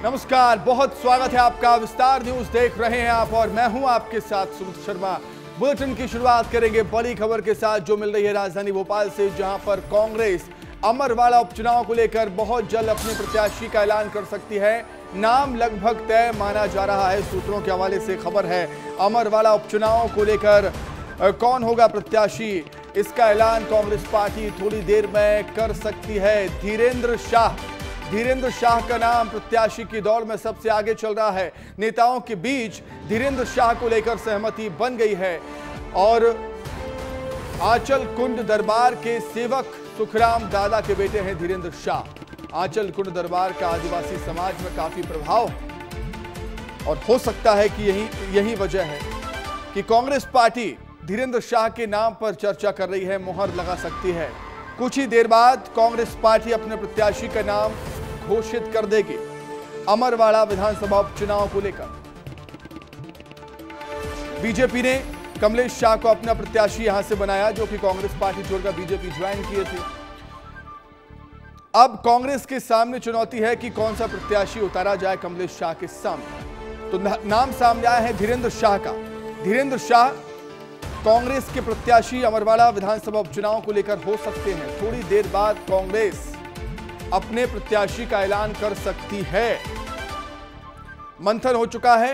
नमस्कार, बहुत स्वागत है आपका। विस्तार न्यूज देख रहे हैं आप और मैं हूं आपके साथ सुमित शर्मा। बुलेटिन की शुरुआत करेंगे बड़ी खबर के साथ जो मिल रही है राजधानी भोपाल से, जहां पर कांग्रेस अमरवाड़ा उपचुनाव को लेकर बहुत जल्द अपने प्रत्याशी का ऐलान कर सकती है। नाम लगभग तय माना जा रहा है। सूत्रों के हवाले से खबर है अमरवाड़ा उपचुनाव को लेकर कौन होगा प्रत्याशी, इसका ऐलान कांग्रेस पार्टी थोड़ी देर में कर सकती है। धीरेन्द्र शाह का नाम प्रत्याशी की दौड़ में सबसे आगे चल रहा है। नेताओं के बीच धीरेन्द्र शाह को लेकर सहमति बन गई है और आंचल कुंड दरबार के सेवक सुखराम दादा के बेटे हैं धीरेन्द्र शाह। आंचल कुंड दरबार का आदिवासी समाज में काफी प्रभाव है और हो सकता है कि यही वजह है कि कांग्रेस पार्टी धीरेन्द्र शाह के नाम पर चर्चा कर रही है, मुहर लगा सकती है। कुछ ही देर बाद कांग्रेस पार्टी अपने प्रत्याशी का नाम घोषित कर देगी अमरवाड़ा विधानसभा उपचुनाव को लेकर। बीजेपी ने कमलेश शाह को अपना प्रत्याशी यहां से बनाया, जो कि कांग्रेस पार्टी छोड़कर बीजेपी ज्वाइन किए थे। अब कांग्रेस के सामने चुनौती है कि कौन सा प्रत्याशी उतारा जाए कमलेश शाह के सामने। तो नाम सामने आया है धीरेन्द्र शाह का। धीरेन्द्र शाह कांग्रेस के प्रत्याशी अमरवाड़ा विधानसभा उपचुनाव को लेकर हो सकते हैं। थोड़ी देर बाद कांग्रेस अपने प्रत्याशी का ऐलान कर सकती है। मंथन हो चुका है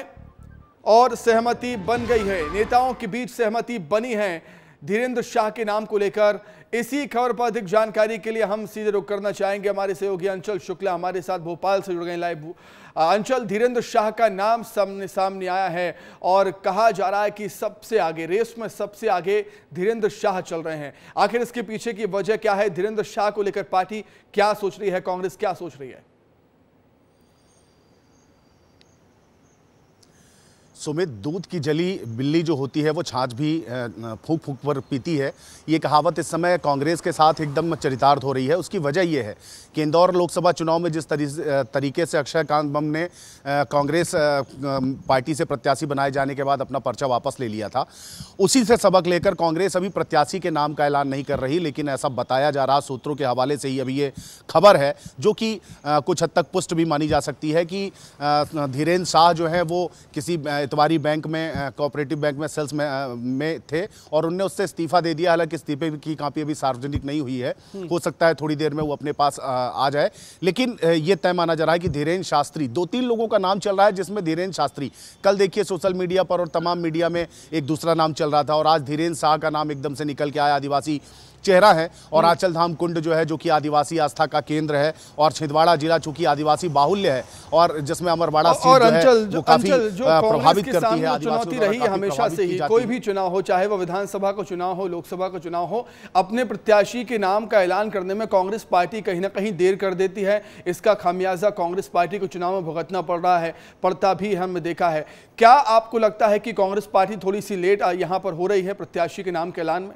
और सहमति बन गई है। नेताओं के बीच सहमति बनी है धीरेन्द्र शाह के नाम को लेकर। इसी खबर पर अधिक जानकारी के लिए हम सीधे रुख करना चाहेंगे। हमारे सहयोगी अंचल शुक्ला हमारे साथ भोपाल से जुड़ गए लाइव। अंचल, धीरेन्द्र शाह का नाम सामने आया है और कहा जा रहा है कि सबसे आगे रेस में सबसे आगे धीरेन्द्र शाह चल रहे हैं। आखिर इसके पीछे की वजह क्या है? धीरेन्द्र शाह को लेकर पार्टी क्या सोच रही है, कांग्रेस क्या सोच रही है? सुमित, दूध की जली बिल्ली जो होती है वो छाछ भी फूंक फूंक पर पीती है। ये कहावत इस समय कांग्रेस के साथ एकदम चरितार्थ हो रही है। उसकी वजह ये है कि इंदौर लोकसभा चुनाव में जिस तरीके से अक्षय कांत ने कांग्रेस पार्टी से प्रत्याशी बनाए जाने के बाद अपना पर्चा वापस ले लिया था, उसी से सबक लेकर कांग्रेस अभी प्रत्याशी के नाम का ऐलान नहीं कर रही। लेकिन ऐसा बताया जा रहा, सूत्रों के हवाले से ही अभी ये खबर है जो कि कुछ हद तक पुष्ट भी मानी जा सकती है कि धीरेन्द्र शाह जो है वो किसी इतवारी बैंक में, कोऑपरेटिव बैंक में सेल्स में थे और उनने उससे इस्तीफा दे दिया। हालांकि इस्तीफे की कॉपी अभी सार्वजनिक नहीं हुई है, हो सकता है थोड़ी देर में वो अपने पास आ जाए। लेकिन ये तय माना जा रहा है कि धीरेन्द्र शास्त्री, 2-3 लोगों का नाम चल रहा है जिसमें धीरेन्द्र शास्त्री, कल देखिए सोशल मीडिया पर और तमाम मीडिया में एक दूसरा नाम चल रहा था और आज धीरेन्द्र शाह का नाम एकदम से निकल के आया। आदिवासी चेहरा है और आंचल धाम कुंड जो है, जो कि आदिवासी आस्था का केंद्र है और छिंदवाड़ा जिला चूंकि आदिवासी बाहुल्य है और जिसमें अमरवाड़ा सीट और जो अंचल है वो काफी प्रभावित करती है। चुनौती रही हमेशा से ही, कोई भी चुनाव हो, चाहे वो विधानसभा का चुनाव हो, लोकसभा का चुनाव हो, अपने प्रत्याशी के नाम का ऐलान करने में कांग्रेस पार्टी कहीं ना कहीं देर कर देती है। इसका खामियाजा कांग्रेस पार्टी को चुनाव में भुगतना पड़ता भी हमने देखा है। क्या आपको लगता है कि कांग्रेस पार्टी थोड़ी सी लेट यहां पर हो रही है प्रत्याशी के नाम के ऐलान में?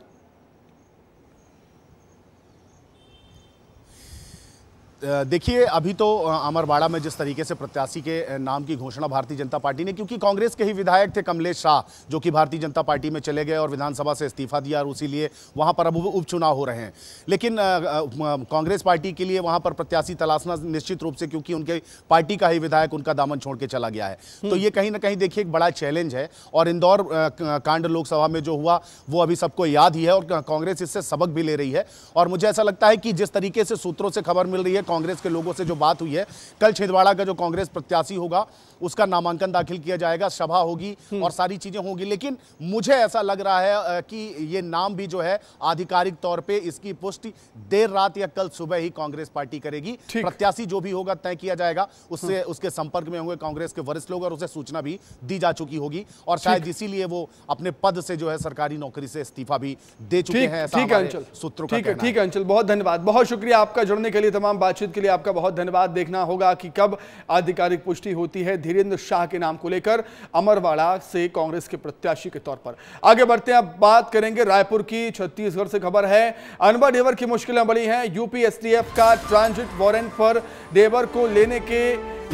देखिए, अभी तो अमरवाड़ा में जिस तरीके से प्रत्याशी के नाम की घोषणा भारतीय जनता पार्टी ने, क्योंकि कांग्रेस के ही विधायक थे कमलेश शाह जो कि भारतीय जनता पार्टी में चले गए और विधानसभा से इस्तीफा दिया और इसीलिए वहां पर अब उपचुनाव हो रहे हैं। लेकिन कांग्रेस पार्टी के लिए वहां पर प्रत्याशी तलाशना निश्चित रूप से, क्योंकि उनके पार्टी का ही विधायक उनका दामन छोड़ के चला गया है, तो ये कहीं ना कहीं देखिए एक बड़ा चैलेंज है। और इंदौर कांड लोकसभा में जो हुआ वो अभी सबको याद ही है और कांग्रेस इससे सबक भी ले रही है। और मुझे ऐसा लगता है कि जिस तरीके से सूत्रों से खबर मिल रही है, कांग्रेस के लोगों से जो बात हुई है, कल छिंदवाड़ा का जो कांग्रेस प्रत्याशी होगा उसका नामांकन दाखिल किया जाएगा, सभा होगी और सारी चीजें होंगी। लेकिन मुझे ऐसा लग रहा है कि ये नाम भी जो है आधिकारिक तौर पे इसकी पुष्टि देर रात या कल सुबह ही कांग्रेस पार्टी करेगी। प्रत्याशी जो भी होगा तय किया जाएगा, उससे उसके संपर्क में होंगे कांग्रेस के वरिष्ठ लोग और उसे सूचना भी दी जा चुकी होगी और शायद इसीलिए वो अपने पद से जो है सरकारी नौकरी से इस्तीफा भी दे चुके हैं। ठीक है अंचल, सूत्रों का कहना है। ठीक है अंचल, बहुत धन्यवाद, बहुत शुक्रिया आपका जुड़ने के लिए, तमाम बातचीत के लिए आपका बहुत धन्यवाद। देखना होगा कि कब आधिकारिक पुष्टि होती है धीरेन्द्र शाह के नाम को लेकर अमरवाड़ा से कांग्रेस के प्रत्याशी के तौर पर। आगे बढ़ते हैं, अब बात करेंगे रायपुर की। छत्तीसगढ़ से खबर है, अनवर डेवर की मुश्किलें बढ़ी हैं। यूपी एसटीएफ का ट्रांजिट वारंट पर डेवर को लेने के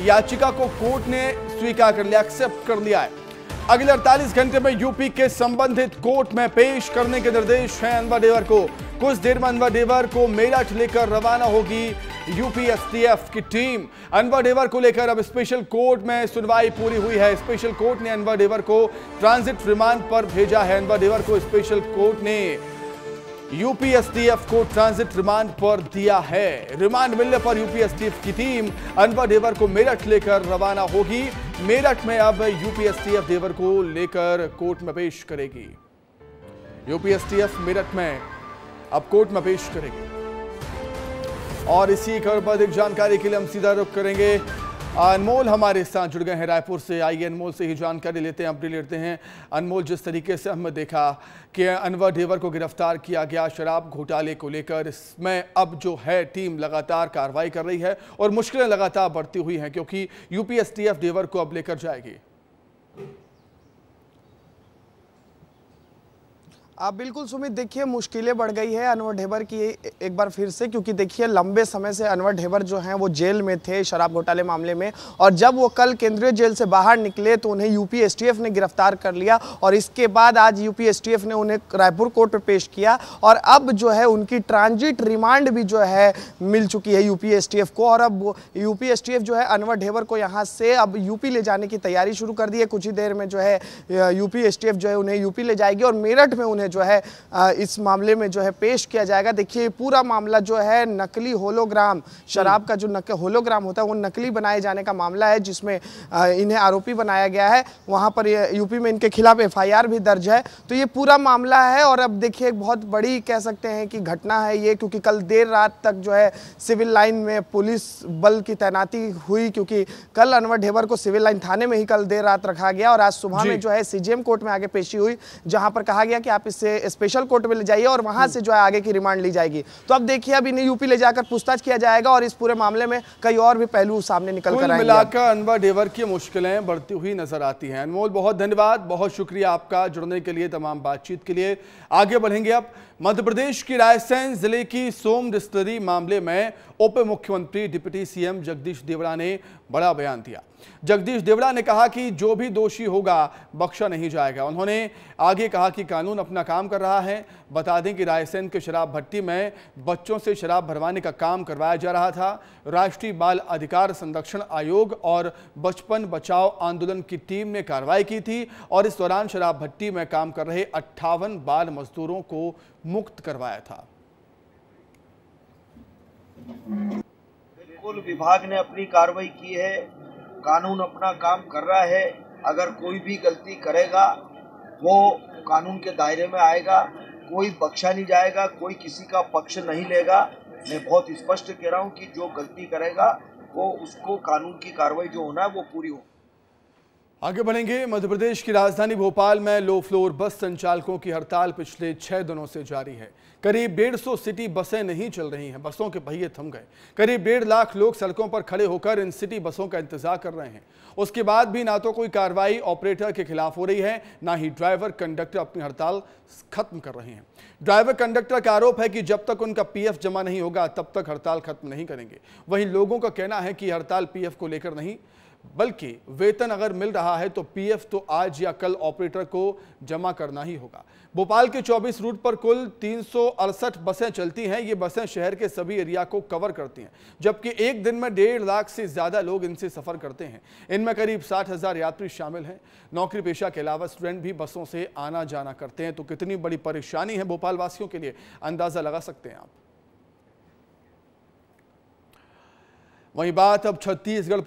याचिका को कोर्ट ने स्वीकार कर लिया, एक्सेप्ट कर लिया है। अगले 48 घंटे में यूपी के संबंधित कोर्ट में पेश करने के निर्देश हैं अनवर डेवर को। कुछ देर में अनवर डेवर को मेरठ लेकर रवाना होगी यूपी एसटीएफ की टीम। अनवर डेवर को लेकर अब स्पेशल कोर्ट में सुनवाई पूरी हुई है। स्पेशल कोर्ट ने अनवर डेवर को ट्रांजिट रिमांड पर भेजा है। अनवर डेवर को स्पेशल कोर्ट ने यूपी एसटीएफ को ट्रांजिट रिमांड पर दिया है। रिमांड मिलने पर यूपी एसटीएफ की टीम अनवर डेवर को मेरठ लेकर रवाना होगी। मेरठ में अब यूपी एसटीएफ डेवर को लेकर कोर्ट में पेश करेगी। यूपी एसटीएफ मेरठ में अब कोर्ट में पेश करेगी। और इसी खबर पर अधिक जानकारी के लिए हम सीधा रुख करेंगे। अनमोल हमारे साथ जुड़ गए हैं रायपुर से। आइए अनमोल से ही जानकारी लेते हैं, अपडेट लेते हैं। अनमोल, जिस तरीके से हमने देखा कि अनवर डेवर को गिरफ्तार किया गया शराब घोटाले को लेकर, इसमें अब जो है टीम लगातार कार्रवाई कर रही है और मुश्किलें लगातार बढ़ती हुई हैं क्योंकि यूपी एसटीएफ डेवर को अब लेकर जाएगी। बिल्कुल सुमित, देखिए मुश्किलें बढ़ गई है अनवर डेवर की एक बार फिर से, क्योंकि देखिए लंबे समय से अनवर डेवर जो हैं वो जेल में थे शराब घोटाले मामले में, और जब वो कल केंद्रीय जेल से बाहर निकले तो उन्हें यूपी एसटीएफ ने गिरफ्तार कर लिया और इसके बाद आज यूपी एसटीएफ ने उन्हें रायपुर कोर्ट में पेश किया और अब जो है उनकी ट्रांजिट रिमांड भी जो है मिल चुकी है यूपी एसटीएफ को। और अब यूपी एसटीएफ जो है अनवर डेवर को यहाँ से अब यूपी ले जाने की तैयारी शुरू कर दी है। कुछ ही देर में जो है यूपी एसटीएफ जो है उन्हें यूपी ले जाएगी और मेरठ में उन्हें जो है इस मामले में जो है पेश किया जाएगा। देखिए पूरा मामला जो है नकली होलोग्राम, शराब का जो होलोग्राम होता है वो नकली बनाए जाने का मामला है, जिसमें इन्हें आरोपी बनाया गया है। वहां पर यूपी में इनके खिलाफ एफआईआर भी दर्ज है। तो ये पूरा मामला है और अब देखिए एक बहुत बड़ी कह सकते हैं कि घटना है ये, क्योंकि कल देर रात तक जो है सिविल लाइन में पुलिस बल की तैनाती हुई, क्योंकि कल अनवर डेवर को सिविल लाइन थाने में ही कल देर रात रखा गया और आज सुबह में जो है सीजेएम कोर्ट में आगे पेशी हुई, जहां पर कहा गया कि आप इससे स्पेशल कोर्ट में ले जाइए और वहां से जो है आगे की रिमांड ली जाएगी। तो अब देखिए अब इन्हें यूपी ले जाकर पूछताछ किया जाएगा और इस पूरे मामले में कई और भी पहलू सामने निकल कर आएंगे। मिलाकर अनवर डेवर की मुश्किलें बढ़ती हुई नजर आती हैं। अनमोल, बहुत धन्यवाद, बहुत शुक्रिया आपका जुड़ने के लिए, तमाम बातचीत के लिए। आगे बढ़ेंगे अब मध्य प्रदेश की रायसेन जिले की सोम डिस्टिलरी मामले में उप मुख्यमंत्री डिप्टी सीएम जगदीश देवड़ा ने बड़ा बयान दिया। जगदीश देवड़ा ने कहा कि जो भी दोषी होगा बख्शा नहीं जाएगा। उन्होंने आगे कहा कि कानून अपना काम कर रहा है। बता दें कि रायसेन के शराब भट्टी में बच्चों से शराब भरवाने का काम करवाया जा रहा था। राष्ट्रीय बाल अधिकार संरक्षण आयोग और बचपन बचाओ आंदोलन की टीम ने कार्रवाई की थी और इस दौरान शराब भट्टी में काम कर रहे 58 बाल मजदूरों को मुक्त करवाया था। बिल्कुल विभाग ने अपनी कार्रवाई की है, कानून अपना काम कर रहा है। अगर कोई भी गलती करेगा वो कानून के दायरे में आएगा, कोई बख्शा नहीं जाएगा, कोई किसी का पक्ष नहीं लेगा। मैं बहुत स्पष्ट कह रहा हूं कि जो गलती करेगा वो उसको कानून की कार्रवाई जो होना है वो पूरी हो। आगे बढ़ेंगे। मध्य प्रदेश की राजधानी भोपाल में लो फ्लोर बस संचालकों की हड़ताल पिछले 6 दिनों से जारी है। करीब 150 सिटी बसें नहीं चल रही हैं, बसों के पहिए थम गए। करीब 1.5 लाख लोग सड़कों पर खड़े होकर इन सिटी बसों का इंतजार कर रहे हैं। उसके बाद भी ना तो कोई कार्रवाई ऑपरेटर के खिलाफ हो रही है, ना ही ड्राइवर कंडक्टर अपनी हड़ताल खत्म कर रहे हैं। ड्राइवर कंडक्टर का आरोप है कि जब तक उनका पीएफ जमा नहीं होगा तब तक हड़ताल खत्म नहीं करेंगे। वहीं लोगों का कहना है कि हड़ताल पीएफ को लेकर नहीं, बल्कि वेतन अगर मिल रहा है तो पीएफ तो आज या कल ऑपरेटर को जमा करना ही होगा। भोपाल के 24 रूट पर कुल 368 बसें चलती हैं। ये बसें शहर के सभी एरिया को कवर करती हैं, जबकि एक दिन में 1.5 लाख से ज्यादा लोग इनसे सफर करते हैं। इनमें करीब 60,000 यात्री शामिल हैं। नौकरी पेशा के अलावा स्टूडेंट भी बसों से आना जाना करते हैं। तो कितनी बड़ी परेशानी है भोपाल वासियों के लिए, अंदाजा लगा सकते हैं आप। वहीं बात अब छत्तीसगढ़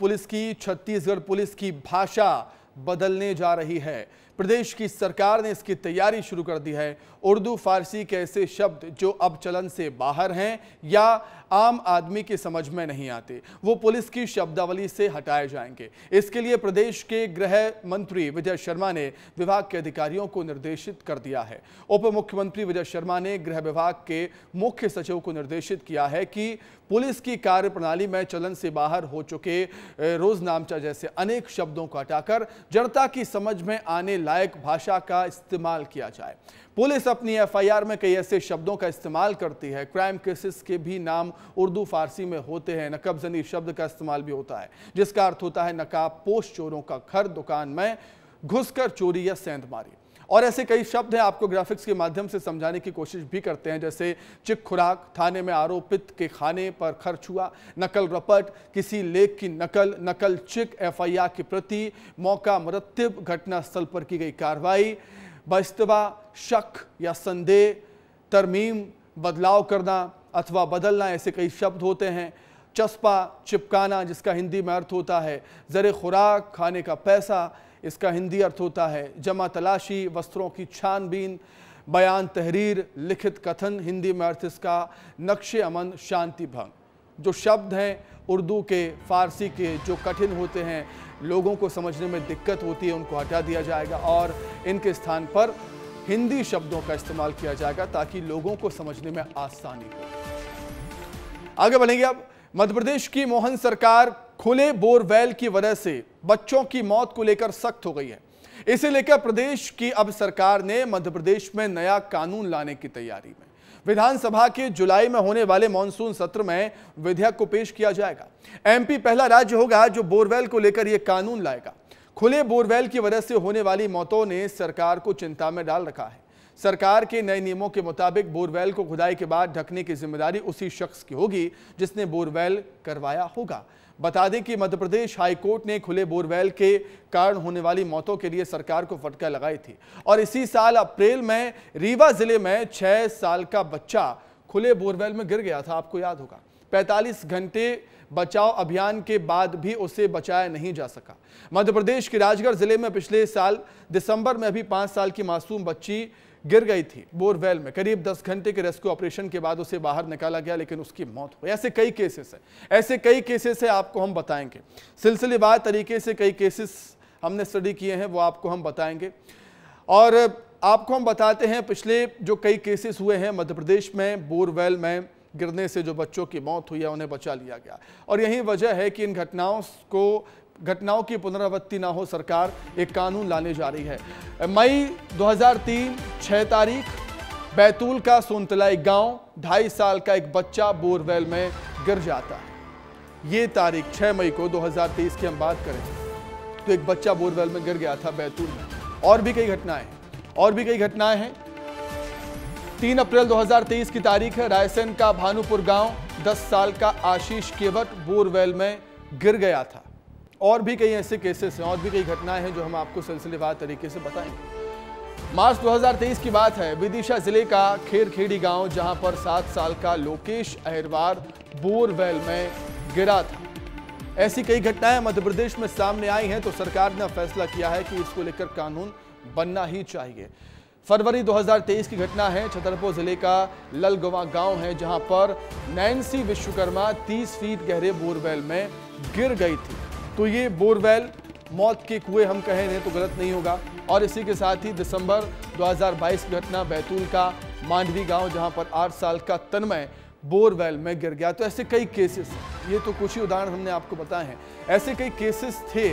पुलिस की भाषा बदलने जा रही है। प्रदेश की सरकार ने इसकी तैयारी शुरू कर दी है। उर्दू फारसी के ऐसे शब्द जो अब चलन से बाहर हैं या आम आदमी की समझ में नहीं आते, वो पुलिस की शब्दावली से हटाए जाएंगे। इसके लिए प्रदेश के गृह मंत्री विजय शर्मा ने विभाग के अधिकारियों को निर्देशित कर दिया है। उप मुख्यमंत्री विजय शर्मा ने गृह विभाग के मुख्य सचिव को निर्देशित किया है कि पुलिस की कार्यप्रणाली में चलन से बाहर हो चुके रोजनामचा जैसे अनेक शब्दों को हटाकर जनता की समझ में आने लायक भाषा का इस्तेमाल किया जाए। पुलिस अपनी एफआईआर में कई ऐसे शब्दों का इस्तेमाल करती है। क्राइम केसेस के भी नाम उर्दू फारसी में होते हैं। नकबजनी शब्द का इस्तेमाल भी होता है, जिसका अर्थ होता है नकाब पोश चोरों का घर। दुकान में घुसकर चोरी या सेंधमारी। और ऐसे कई शब्द हैं, आपको ग्राफिक्स के माध्यम से समझाने की कोशिश भी करते हैं, जैसे चिक खुराक, थाने में आरोपित के खाने पर खर्च हुआ, नकल रपट, किसी लेख की नकल, नकल चिक, एफआईआर की प्रति, मौका मुरत्तिब, घटनास्थल पर की गई कार्रवाई, बस्तबा, शक या संदेह, तरमीम, बदलाव करना अथवा बदलना, ऐसे कई शब्द होते हैं। चस्पा, चिपकाना, जिसका हिंदी में अर्थ होता है जरे खुराक, खाने का पैसा, इसका हिंदी अर्थ होता है जमा तलाशी, वस्त्रों की छानबीन, बयान तहरीर, लिखित कथन, हिंदी में अर्थ इसका नक्शे अमन, शांति भंग। जो शब्द हैं उर्दू के, फारसी के, जो कठिन होते हैं, लोगों को समझने में दिक्कत होती है, उनको हटा दिया जाएगा और इनके स्थान पर हिंदी शब्दों का इस्तेमाल किया जाएगा ताकि लोगों को समझने में आसानी हो। आगे बढ़ेंगे अब। मध्य प्रदेश की मोहन सरकार खुले बोरवेल की वजह से बच्चों की मौत को लेकर सख्त हो गई है। इसे लेकर प्रदेश की अब सरकार ने मध्य प्रदेश में नया कानून लाने की तैयारी में। विधानसभा के जुलाई में होने वाले मॉनसून सत्र में विधेयक को पेश किया जाएगा। एमपी पहला राज्य होगा जो बोरवेल को लेकर यह कानून लाएगा। खुले बोरवेल की वजह से होने वाली मौतों ने सरकार को चिंता में डाल रखा है। सरकार के नए नियमों के मुताबिक बोरवेल को खुदाई के बाद ढकने की जिम्मेदारी उसी शख्स की होगी जिसने बोरवेल करवाया होगा। बता दें कि मध्य प्रदेश हाईकोर्ट ने खुले बोरवेल के कारण होने वाली मौतों के लिए सरकार को फटकार लगाई थी और इसी साल अप्रैल में रीवा जिले में 6 साल का बच्चा खुले बोरवेल में गिर गया था, आपको याद होगा। 45 घंटे बचाव अभियान के बाद भी उसे बचाया नहीं जा सका। मध्य प्रदेश के राजगढ़ जिले में पिछले साल दिसंबर में भी 5 साल की मासूम बच्ची गिर गई थी बोरवेल में। करीब 10 घंटे के रेस्क्यू ऑपरेशन के बाद उसे बाहर निकाला गया लेकिन उसकी मौत हुई। ऐसे कई केसेस है आपको हम बताएंगे। सिलसिलेवार तरीके से कई केसेस हमने स्टडी किए हैं, वो आपको हम बताएंगे और आपको हम बताते हैं पिछले जो कई केसेस हुए हैं मध्य प्रदेश में बोरवेल में गिरने से जो बच्चों की मौत हुई है उन्हें बचा लिया गया। और यही वजह है कि इन घटनाओं की पुनरावृत्ति ना हो, सरकार एक कानून लाने जा रही है। मई 2003 6 तारीख बैतूल का सोनतलाई गांव, 2.5 साल का एक बच्चा बोरवेल में गिर जाता है। ये तारीख 6 मई को 2023 की हम बात करें तो एक बच्चा बोरवेल में गिर गया था बैतूल में। और भी कई घटनाएं हैं। 3 अप्रैल 2023 की तारीख है, रायसेन का भानुपुर गांव, 10 साल का आशीष केवट बोरवेल में गिर गया था। और भी कई ऐसे केसेस हैं और भी कई घटनाएं हैं जो हम आपको सिलसिलेवार तरीके से बताएंगे। मार्च 2023 की बात है, विदिशा जिले का खेरखेड़ी गांव जहां पर 7 साल का लोकेश अहिरवार बोरवेल में गिरा था। ऐसी कई घटनाएं मध्य प्रदेश में सामने आई हैं तो सरकार ने फैसला किया है कि इसको लेकर कानून बनना ही चाहिए। फरवरी 2023 की घटना है, छतरपुर जिले का ललगवा गांव है जहां पर नैन्सी विश्वकर्मा 30 फीट गहरे बोरवेल में गिर गई थी। तो ये बोरवेल मौत के कुएं हम कहें तो गलत नहीं होगा। और इसी के साथ ही दिसंबर 2022 की घटना बैतूल का मांडवी गांव जहां पर 8 साल का तन्मय बोरवेल में गिर गया। तो ऐसे कई केसेस, ये तो कुछ ही उदाहरण हमने आपको बताए हैं। ऐसे कई केसेस थे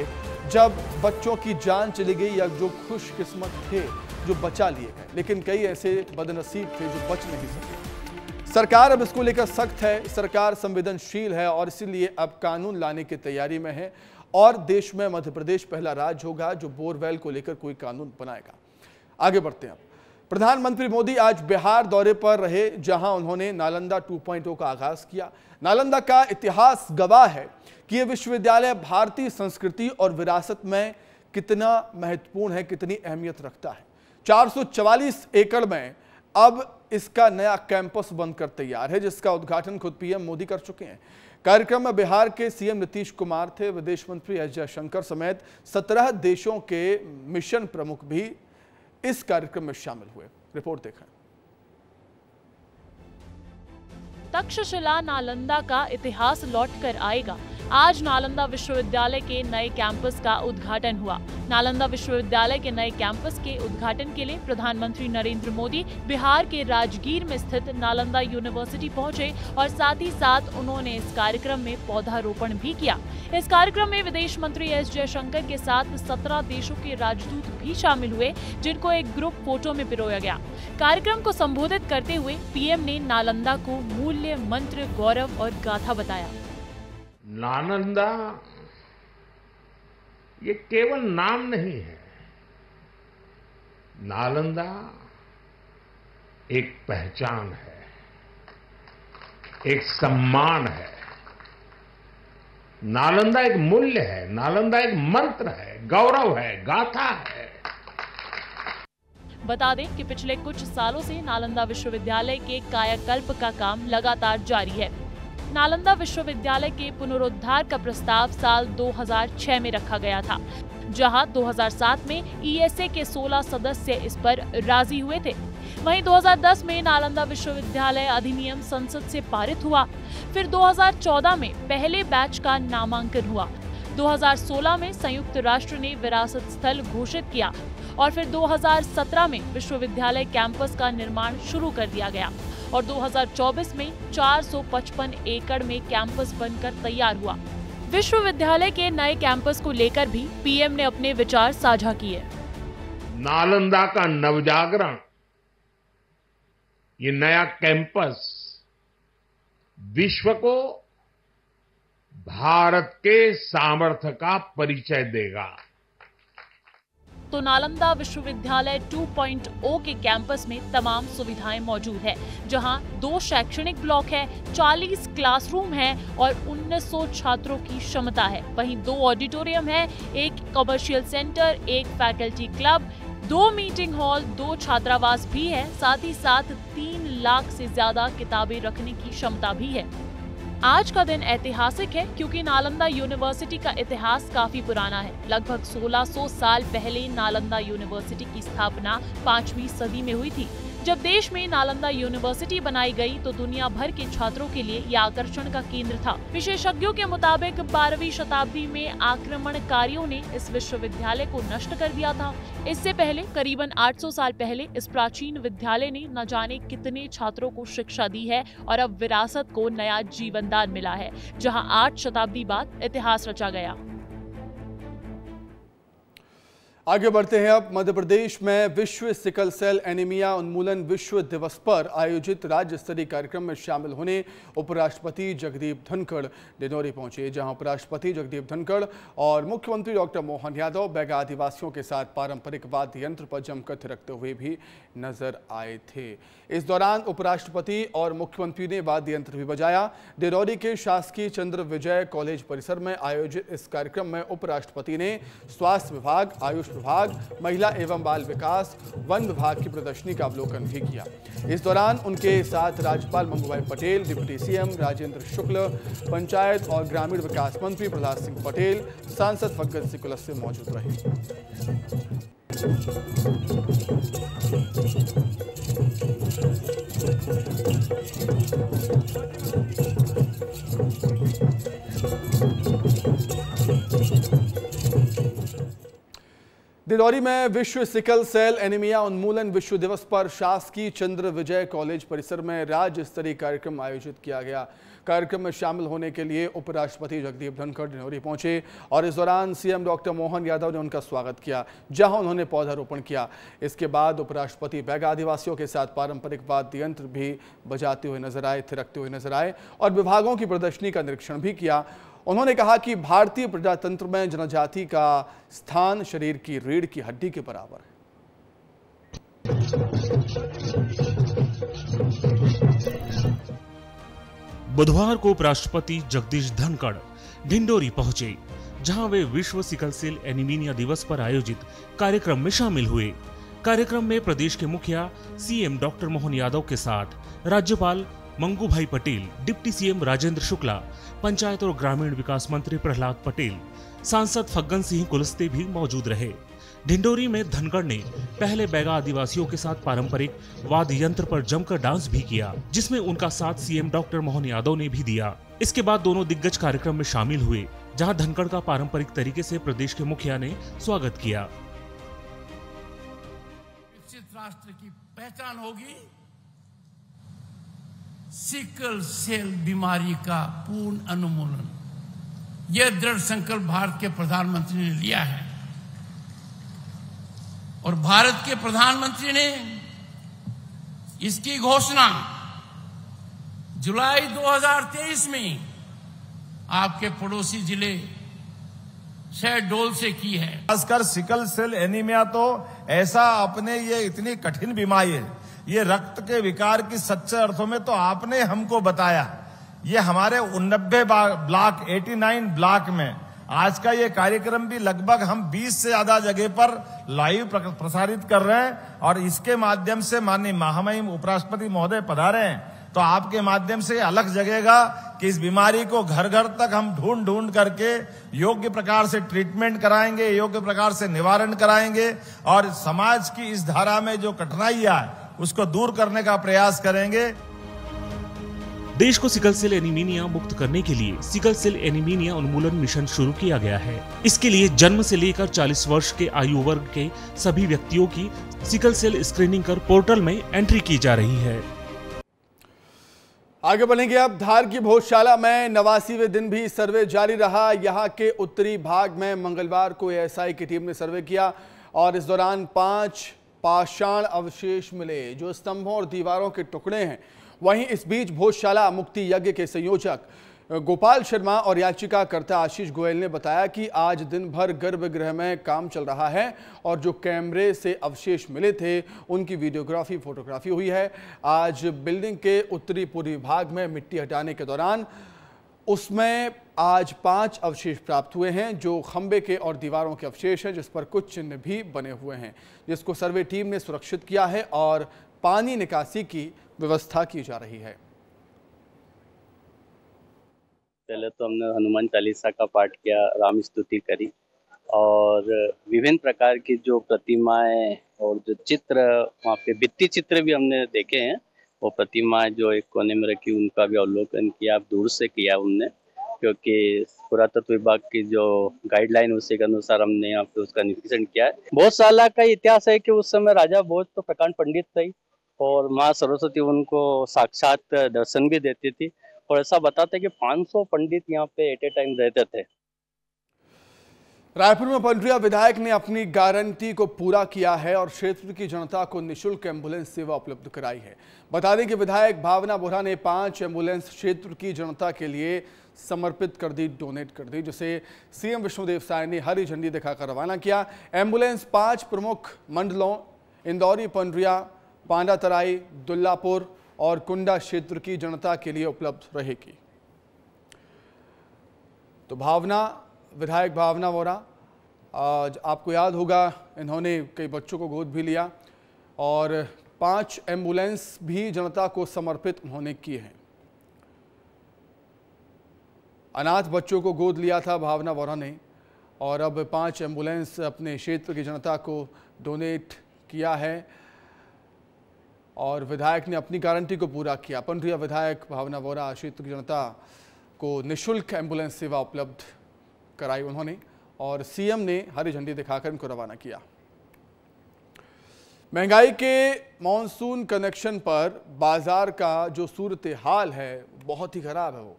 जब बच्चों की जान चली गई या जो खुशकिस्मत थे जो बचा लिए गए, लेकिन कई ऐसे बदनसीब थे जो बच नहीं सके। सरकार अब इसको लेकर सख्त है, सरकार संवेदनशील है और इसीलिए अब कानून लाने की तैयारी में है और देश में मध्य प्रदेश पहला राज्य होगा जो बोरवेल को लेकर कोई कानून बनाएगा। आगे बढ़ते हैं। प्रधानमंत्री मोदी आज बिहार दौरे पर रहे जहां उन्होंने नालंदा 2.0 का आगाज किया। नालंदा का इतिहास गवाह है कि यह विश्वविद्यालय भारतीय संस्कृति और विरासत में कितना महत्वपूर्ण है, कितनी अहमियत रखता है। 444 एकड़ में अब इसका नया कैंपस बनकर तैयार है जिसका उद्घाटन खुद पीएम मोदी कर चुके हैं। कार्यक्रम में बिहार के सीएम नीतीश कुमार थे, विदेश मंत्री एस जयशंकर समेत 17 देशों के मिशन प्रमुख भी इस कार्यक्रम में शामिल हुए। रिपोर्ट देखें। तक्षशिला नालंदा का इतिहास लौट कर आएगा। आज नालंदा विश्वविद्यालय के नए कैंपस का उद्घाटन हुआ। नालंदा विश्वविद्यालय के नए कैंपस के उद्घाटन के लिए प्रधानमंत्री नरेंद्र मोदी बिहार के राजगीर में स्थित नालंदा यूनिवर्सिटी पहुंचे और साथ ही साथ उन्होंने इस कार्यक्रम में पौधारोपण भी किया। इस कार्यक्रम में विदेश मंत्री एस जयशंकर के साथ 17 देशों के राजदूत भी शामिल हुए जिनको एक ग्रुप फोटो में पिरोया गया। कार्यक्रम को संबोधित करते हुए पीएम ने नालंदा को मूल्य, मंत्र, गौरव और गाथा बताया। नालंदा ये केवल नाम नहीं है, नालंदा एक पहचान है, एक सम्मान है, नालंदा एक मूल्य है, नालंदा एक मंत्र है, गौरव है, गाथा है। बता दें कि पिछले कुछ सालों से नालंदा विश्वविद्यालय के कायाकल्प का काम लगातार जारी है। नालंदा विश्वविद्यालय के पुनरुद्धार का प्रस्ताव साल 2006 में रखा गया था, जहां 2007 में ईएसए के 16 सदस्य इस पर राजी हुए थे। वहीं 2010 में नालंदा विश्वविद्यालय अधिनियम संसद से पारित हुआ। फिर 2014 में पहले बैच का नामांकन हुआ। 2016 में संयुक्त राष्ट्र ने विरासत स्थल घोषित किया और फिर 2017 में विश्वविद्यालय कैंपस का निर्माण शुरू कर दिया गया और 2024 में 455 एकड़ में कैंपस बनकर तैयार हुआ। विश्वविद्यालय के नए कैंपस को लेकर भी पीएम ने अपने विचार साझा किए। नालंदा का नवजागरण, ये नया कैंपस विश्व को भारत के सामर्थ्य का परिचय देगा। तो नालंदा विश्वविद्यालय 2.0 के कैंपस में तमाम सुविधाएं मौजूद है, जहां 2 शैक्षणिक ब्लॉक है, 40 क्लासरूम है और 1900 छात्रों की क्षमता है। वहीं 2 ऑडिटोरियम है, 1 commercial centre, 1 faculty club, 2 meeting hall, 2 छात्रावास भी है। साथ ही साथ 3 लाख से ज्यादा किताबें रखने की क्षमता भी है। आज का दिन ऐतिहासिक है क्योंकि नालंदा यूनिवर्सिटी का इतिहास काफी पुराना है। लगभग 1600 साल पहले नालंदा यूनिवर्सिटी की स्थापना 5वीं सदी में हुई थी। जब देश में नालंदा यूनिवर्सिटी बनाई गई तो दुनिया भर के छात्रों के लिए यह आकर्षण का केंद्र था। विशेषज्ञों के मुताबिक 12वीं शताब्दी में आक्रमणकारियों ने इस विश्वविद्यालय को नष्ट कर दिया था। इससे पहले करीबन 800 साल पहले इस प्राचीन विद्यालय ने न जाने कितने छात्रों को शिक्षा दी है और अब विरासत को नया जीवनदान मिला है, जहां 8 शताब्दी बाद इतिहास रचा गया। आगे बढ़ते हैं। अब मध्य प्रदेश में विश्व सिकल सेल एनीमिया उन्मूलन विश्व दिवस पर आयोजित राज्य स्तरीय कार्यक्रम में शामिल होने उपराष्ट्रपति जगदीप धनखड़ डिंडोरी पहुंचे, जहां उपराष्ट्रपति जगदीप धनखड़ और मुख्यमंत्री डॉक्टर मोहन यादव बैगा आदिवासियों के साथ पारंपरिक वाद्य यंत्र पर जमकर थिरकते हुए भी नजर आए थे। इस दौरान उपराष्ट्रपति और मुख्यमंत्री ने वाद्य यंत्र भी बजाया। डिंडोरी के शासकीय चंद्र विजय कॉलेज परिसर में आयोजित इस कार्यक्रम में उपराष्ट्रपति ने स्वास्थ्य विभाग, आयुष विभाग, महिला एवं बाल विकास, वन विभाग की प्रदर्शनी का अवलोकन भी किया। इस दौरान उनके साथ राज्यपाल मंगूभाई पटेल, डिप्टी सीएम राजेंद्र शुक्ल, पंचायत और ग्रामीण विकास मंत्री प्रहलाद सिंह पटेल, सांसद फग्गन सिंह कुलस्ते मौजूद रहे। डिंडोरी में विश्व सिकल सेल एनीमिया उन्मूलन विश्व दिवस पर शासकीय चंद्र विजय कॉलेज परिसर में राज्य स्तरीय कार्यक्रम आयोजित किया गया। कार्यक्रम में शामिल होने के लिए उपराष्ट्रपति जगदीप धनखड़ डिंडोरी पहुंचे और इस दौरान सीएम डॉक्टर मोहन यादव ने उनका स्वागत किया, जहां उन्होंने पौधारोपण किया। इसके बाद उपराष्ट्रपति बैगा आदिवासियों के साथ पारंपरिक वाद्य यंत्र भी बजाते हुए नजर आए, थिरकते हुए नजर आए और विभागों की प्रदर्शनी का निरीक्षण भी किया। उन्होंने कहा कि भारतीय प्रजातंत्र में जनजाति का स्थान शरीर की रीढ़ की हड्डी के बराबर है। बुधवार को उपराष्ट्रपति जगदीश धनखड़ डिंडोरी पहुंचे, जहां वे विश्व सिकल सेल एनीमिया दिवस पर आयोजित कार्यक्रम में शामिल हुए। कार्यक्रम में प्रदेश के मुखिया सीएम डॉक्टर मोहन यादव के साथ राज्यपाल मंगूभाई पटेल, डिप्टी सीएम राजेंद्र शुक्ला, पंचायत और ग्रामीण विकास मंत्री प्रहलाद पटेल, सांसद फग्गन सिंह कुलस्ते भी मौजूद रहे। डिंडोरी में धनखड़ ने पहले बैगा आदिवासियों के साथ पारंपरिक वाद्य यंत्र पर जमकर डांस भी किया, जिसमें उनका साथ सीएम डॉक्टर मोहन यादव ने भी दिया। इसके बाद दोनों दिग्गज कार्यक्रम में शामिल हुए, जहां धनखड़ का पारंपरिक तरीके से प्रदेश के मुखिया ने स्वागत किया। विकसित राष्ट्र की पहचान होगी सिकल सेल बीमारी का पूर्ण उन्मूलन। यह दृढ़ संकल्प भारत के प्रधानमंत्री ने लिया है और भारत के प्रधानमंत्री ने इसकी घोषणा जुलाई 2023 में आपके पड़ोसी जिले शहडोल से की है। खासकर सिकल सेल एनीमिया तो ऐसा अपने ये इतनी कठिन बीमारी है, ये रक्त के विकार की सच्चे अर्थों में तो आपने हमको बताया। ये हमारे 89 ब्लॉक 89 ब्लॉक में आज का ये कार्यक्रम भी लगभग हम 20 से ज्यादा जगह पर लाइव प्रसारित कर रहे हैं और इसके माध्यम से माननीय महामहिम उपराष्ट्रपति महोदय पधारे हैं, तो आपके माध्यम से अलग जगेगा कि इस बीमारी को घर घर तक हम ढूंढ करके योग्य प्रकार से ट्रीटमेंट कराएंगे, योग्य प्रकार से निवारण कराएंगे और समाज की इस धारा में जो कठिनाइयां है उसको दूर करने का प्रयास करेंगे। देश को सिकल सेल एनीमिया मुक्त करने के लिए सिकल सेल एनीमिया उन्मूलन मिशन शुरू किया गया है। इसके लिए जन्म से लेकर 40 वर्ष के आयु वर्ग के सभी व्यक्तियों की सिकल सेल स्क्रीनिंग कर पोर्टल में एंट्री की जा रही है। आगे बढ़ेंगे अब धार की भोजशाला में 89वें दिन भी सर्वे जारी रहा। यहाँ के उत्तरी भाग में मंगलवार को एएसआई की टीम ने सर्वे किया और इस दौरान 5 पाषाण अवशेष मिले जो स्तंभों और दीवारों के टुकड़े हैं। वहीं इस बीच भोजशाला मुक्ति यज्ञ के संयोजक गोपाल शर्मा और याचिकाकर्ता आशीष गोयल ने बताया कि आज दिन भर गर्भगृह में काम चल रहा है और जो कैमरे से अवशेष मिले थे उनकी वीडियोग्राफी फोटोग्राफी हुई है। आज बिल्डिंग के उत्तरी पूर्वी भाग में मिट्टी हटाने के दौरान उसमें आज 5 अवशेष प्राप्त हुए हैं जो खंबे के और दीवारों के अवशेष हैं, जिस पर कुछ चिन्ह भी बने हुए हैं, जिसको सर्वे टीम ने सुरक्षित किया है और पानी निकासी की व्यवस्था की जा रही है। पहले तो हमने हनुमान चालीसा का पाठ किया, राम स्तुति करी और विभिन्न प्रकार की जो प्रतिमाएं और जो चित्र वहाँ पे भित्ति चित्र भी हमने देखे हैं। वो प्रतिमाएं जो एक कोने में रखी उनका भी अवलोकन किया, दूर से किया उनने, क्योंकि पुरातत्व विभाग की जो गाइडलाइन उसी के अनुसार हमने यहाँ पे उसका निरीक्षण किया है। भोजशाला का इतिहास है कि उस समय राजा भोज तो प्रकांड पंडित थे और माँ सरस्वती उनको साक्षात दर्शन भी देती थी और ऐसा बताते कि 500 पंडित यहाँ पे एट ए टाइम रहते थे। रायपुर में पंडरिया विधायक ने अपनी गारंटी को पूरा किया है और क्षेत्र की जनता को निशुल्क एम्बुलेंस सेवा उपलब्ध कराई है। बता दें कि विधायक भावना बोरा ने 5 एम्बुलेंस क्षेत्र की जनता के लिए समर्पित कर दी, डोनेट कर दी, जिसे सीएम विष्णुदेव साय ने हरी झंडी दिखाकर रवाना किया। एम्बुलेंस 5 प्रमुख मंडलों इंदौरी, पंडरिया, पांडातराई, दुल्लापुर और कुंडा क्षेत्र की जनता के लिए उपलब्ध रहेगी। तो विधायक भावना वोरा, आज आपको याद होगा इन्होंने कई बच्चों को गोद भी लिया और 5 एम्बुलेंस भी जनता को समर्पित उन्होंने की है। अनाथ बच्चों को गोद लिया था भावना वोरा ने और अब 5 एम्बुलेंस अपने क्षेत्र की जनता को डोनेट किया है और विधायक ने अपनी गारंटी को पूरा किया। पंडरिया विधायक भावना वोरा क्षेत्र की जनता को निशुल्क एम्बुलेंस सेवा उपलब्ध कराई उन्होंने और सीएम ने हरी झंडी दिखाकर इनको रवाना किया। महंगाई के मॉनसून कनेक्शन पर बाजार का जो सूरत हाल है बहुत ही खराब है। वो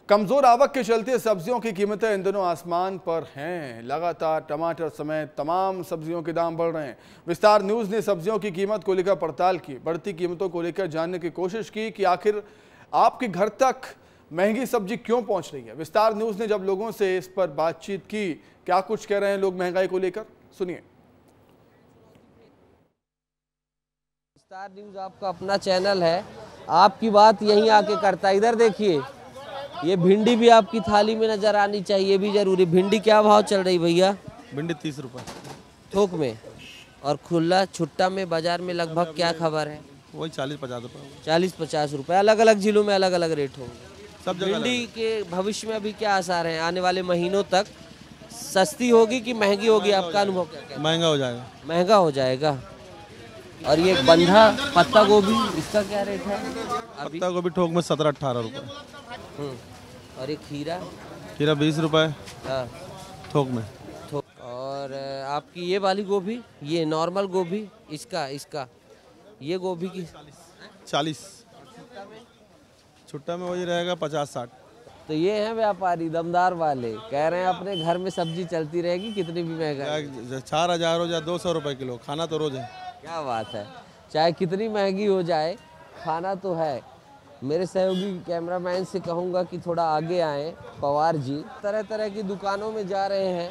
कमजोर आवक के चलते सब्जियों की कीमतें इन दिनों आसमान पर हैं। लगातार टमाटर समेत तमाम सब्जियों के दाम बढ़ रहे हैं। विस्तार न्यूज ने सब्जियों की कीमत को लेकर पड़ताल की, बढ़ती कीमतों को लेकर जानने की कोशिश की कि आखिर आपके घर तक महंगी सब्जी क्यों पहुंच रही है। विस्तार न्यूज ने जब लोगों से इस पर बातचीत की, क्या कुछ कह रहे हैं लोग महंगाई को लेकर, सुनिए। विस्तार न्यूज आपका अपना चैनल है, आपकी बात यहीं आके करता है। इधर देखिए, ये भिंडी भी आपकी थाली में नजर आनी चाहिए, भी जरूरी। भिंडी क्या भाव चल रही भैया? भिंडी 30 रुपए थोक में, और खुला छुट्टा में बाजार में लगभग क्या खबर है? वही 40-50 रुपए। 40-50 रुपए। अलग अलग जिलों में अलग अलग रेट होंगे सब जगह। भिंडी के भविष्य में अभी क्या आसार है? आने वाले महीनों तक सस्ती होगी कि महंगी होगी? आपका अनुभव क्या? महंगा हो जाएगा। महंगा हो जाएगा। और ये बंधा पत्ता गोभी, इसका क्या रेट है? पत्ता गोभी थोक में 17-18 रुपए। और ये खीरा? खीरा 20 रुपए। हाँ, थोक में। और आपकी ये वाली गोभी, ये नॉर्मल गोभी, इसका ये गोभी की 40। छुट्टा में वही रहेगा 50-60। तो ये हैं व्यापारी दमदार वाले, कह रहे हैं अपने घर में सब्जी चलती रहेगी कितनी भी महंगाई। 4000 हो जाए 200 रुपए किलो, खाना तो रोज है। क्या बात है, चाहे कितनी महंगी हो जाए खाना तो है। मेरे सहयोगी कैमरामैन से कहूँगा कि थोड़ा आगे आए, पवार जी। तरह तरह की दुकानों में जा रहे हैं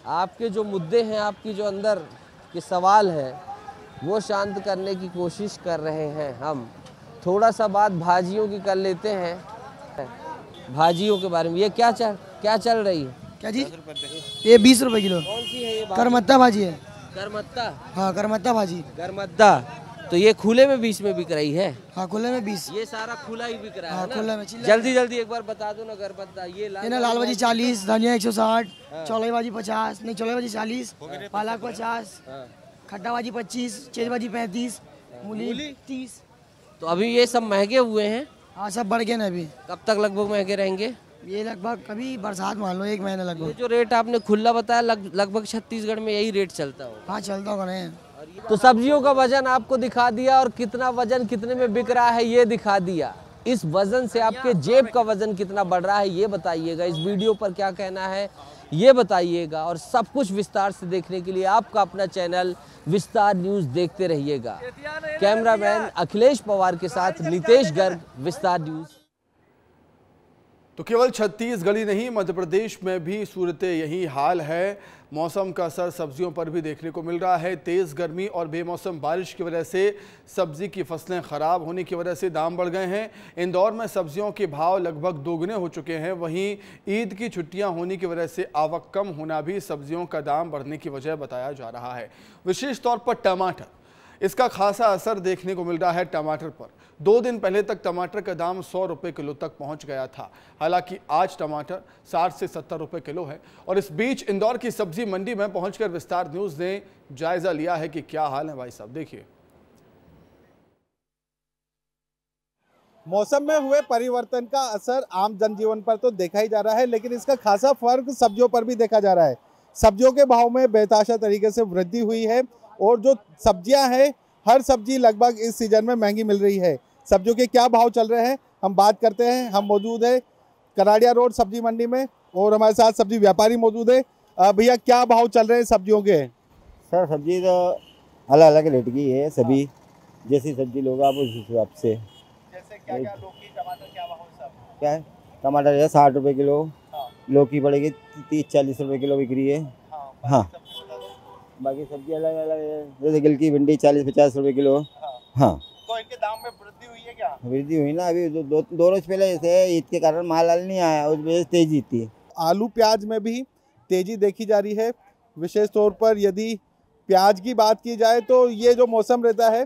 आपके जो मुद्दे हैं, आपकी जो अंदर के सवाल हैं, वो शांत करने की कोशिश कर रहे हैं हम। थोड़ा सा बात भाजियों की कर लेते हैं, भाजियों के बारे में। ये क्या चल रही है? क्या जी? ये 20 रुपए किलो। कौन सी है ये? करमत्ता भाजी है। करमत्ता? हाँ, करमत्ता भाजी। करमत्ता तो ये खुले में 20 में बिक रही है? हाँ, खुले में 20। ये सारा खुला ही बिक रहा है ना? खुले में। जल्दी एक बार बता दो ना करमत्ता। ये लाल भाजी 40, धनिया 160, चौलाई भाजी 50, नहीं चौलाई भाजी 40, पालक 50, खट्टा भाजी 25, चेज भाजी 35, मूली 30। तो अभी ये सब महंगे हुए हैं? हाँ, सब बढ़ गए ना अभी। कब तक लगभग महंगे रहेंगे? ये लगभग कभी बरसात मान लो 1 महीना लगभग। ये जो रेट आपने खुला बताया लगभग छत्तीसगढ़ में यही रेट चलता हो? हाँ, चलता होगा। तो सब्जियों का वजन आपको दिखा दिया और कितना वजन कितने में बिक रहा है ये दिखा दिया। इस वजन से आपके जेब का वजन कितना बढ़ रहा है ये बताइएगा। इस वीडियो पर क्या कहना है ये बताइएगा। और सब कुछ विस्तार से देखने के लिए आपका अपना चैनल विस्तार न्यूज देखते रहिएगा। कैमरामैन अखिलेश पवार के साथ नितेश गर्ग, विस्तार न्यूज। तो केवल छत्तीसगढ़ ही नहीं, मध्य प्रदेश में भी सूरत यही हाल है। मौसम का असर सब्जियों पर भी देखने को मिल रहा है। तेज़ गर्मी और बेमौसम बारिश की वजह से सब्जी की फसलें ख़राब होने की वजह से दाम बढ़ गए हैं। इंदौर में सब्जियों के भाव लगभग दोगुने हो चुके हैं। वहीं ईद की छुट्टियां होने की वजह से आवक कम होना भी सब्जियों का दाम बढ़ने की वजह बताया जा रहा है। विशेष तौर पर टमाटर, इसका खासा असर देखने को मिल रहा है टमाटर पर। 2 दिन पहले तक टमाटर का दाम 100 रुपये किलो तक पहुंच गया था। हालांकि आज टमाटर 60 से 70 रुपये किलो है। और इस बीच इंदौर की सब्जी मंडी में पहुंचकर विस्तार न्यूज ने जायजा लिया है कि क्या हाल है। भाई साहब देखिए। मौसम में हुए परिवर्तन का असर आम जनजीवन पर तो देखा ही जा रहा है, लेकिन इसका खासा फर्क सब्जियों पर भी देखा जा रहा है। सब्जियों के भाव में बेतहाशा तरीके से वृद्धि हुई है और जो सब्जियां हैं, हर सब्जी लगभग इस सीजन में महंगी मिल रही है। सब्जियों के क्या भाव चल रहे हैं हम बात करते हैं। हम मौजूद है कराड़िया रोड सब्जी मंडी में और हमारे साथ सब्जी व्यापारी मौजूद है। भैया क्या भाव चल रहे हैं सब्जियों के? सर सब्जी तो अलग अलग रेट की है सभी, जैसी सब्जी लोगे आप उस हिसाब से। जैसे क्या लौकी टमाटर क्या भाव है? क्या है? टमाटर है 60 रुपये किलो। लौकी पड़ेगी 30-40 रुपये किलो बिक रही है। हाँ, बाकी सब्जी अलग अलग है, जैसे गिलकी भिंडी 40-50 रुपये किलो। हाँ, तो इनके दाम में वृद्धि हुई है क्या? वृद्धि हुई ना, अभी दो रोज पहले जैसे ईद के कारण माल नहीं आया, उस वजह से तेजी थी। आलू प्याज में भी तेजी देखी जा रही है। विशेष तौर पर यदि प्याज की बात की जाए तो ये जो मौसम रहता है,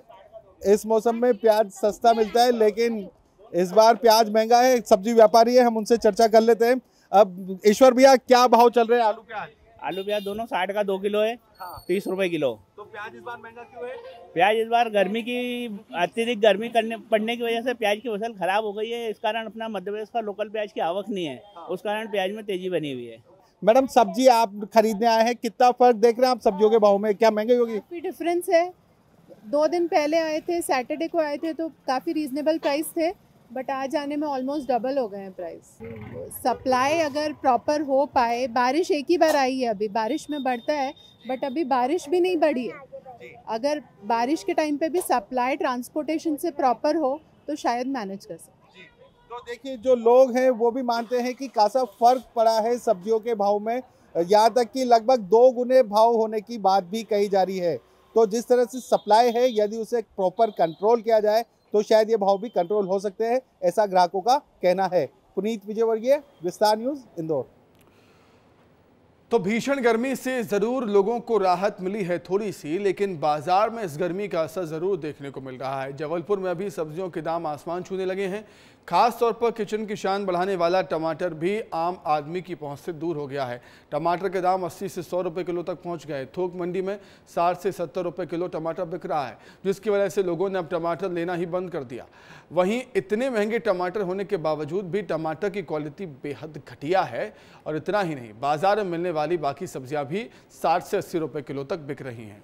इस मौसम में प्याज सस्ता मिलता है, लेकिन इस बार प्याज महंगा है। सब्जी व्यापारी है, हम उनसे चर्चा कर लेते हैं। अब ईश्वर भैया क्या भाव चल रहे हैं आलू प्याज? आलू प्याज दोनों 60 का 2 किलो है। हाँ। 30 रुपए किलो। तो प्याज इस बार महंगा क्यों है? प्याज इस बार गर्मी की अत्यधिक गर्मी पड़ने की वजह से प्याज की फसल खराब हो गई है। इस कारण अपना मध्य प्रदेश का लोकल प्याज की आवक नहीं है। हाँ। उस कारण प्याज में तेजी बनी हुई है। मैडम सब्जी आप खरीदने आए हैं, कितना फर्क देख रहे हैं आप सब्जियों के भाव में? क्या महंगी होगी? काफी डिफरेंस है। 2 दिन पहले आए थे, सैटरडे को आए थे तो काफ़ी रीजनेबल प्राइस थे, बट आज आने में ऑलमोस्ट डबल हो गए हैं प्राइस। सप्लाई अगर प्रॉपर हो पाए, बारिश एक ही बार आई है, अभी बारिश में बढ़ता है बट अभी बारिश भी नहीं बढ़ी है। अगर बारिश के टाइम पे भी सप्लाई ट्रांसपोर्टेशन से प्रॉपर हो तो शायद मैनेज कर सकते। तो देखिए जो लोग हैं वो भी मानते हैं कि खासा फर्क पड़ा है सब्जियों के भाव में, यहाँ तक कि लगभग 2 गुने भाव होने की बात भी कही जा रही है। तो जिस तरह से सप्लाई है, यदि उसे प्रॉपर कंट्रोल किया जाए तो शायद ये भाव भी कंट्रोल हो सकते हैं, ऐसा ग्राहकों का कहना है। पुनीत विजयवर्गीय, विस्तार न्यूज, इंदौर। तो भीषण गर्मी से ज़रूर लोगों को राहत मिली है थोड़ी सी, लेकिन बाजार में इस गर्मी का असर ज़रूर देखने को मिल रहा है। जबलपुर में अभी सब्जियों के दाम आसमान छूने लगे हैं। खास तौर पर किचन की शान बढ़ाने वाला टमाटर भी आम आदमी की पहुंच से दूर हो गया है। टमाटर के दाम 80 से 100 रुपये किलो तक पहुंच गए। थोक मंडी में 60 से 70 रुपये किलो टमाटर बिक रहा है, जिसकी वजह से लोगों ने अब टमाटर लेना ही बंद कर दिया। वहीं इतने महंगे टमाटर होने के बावजूद भी टमाटर की क्वालिटी बेहद घटिया है। और इतना ही नहीं, बाजार में मिलने वाली बाकी सब्जियां भी 60 से 80 रुपये किलो तक बिक रही हैं।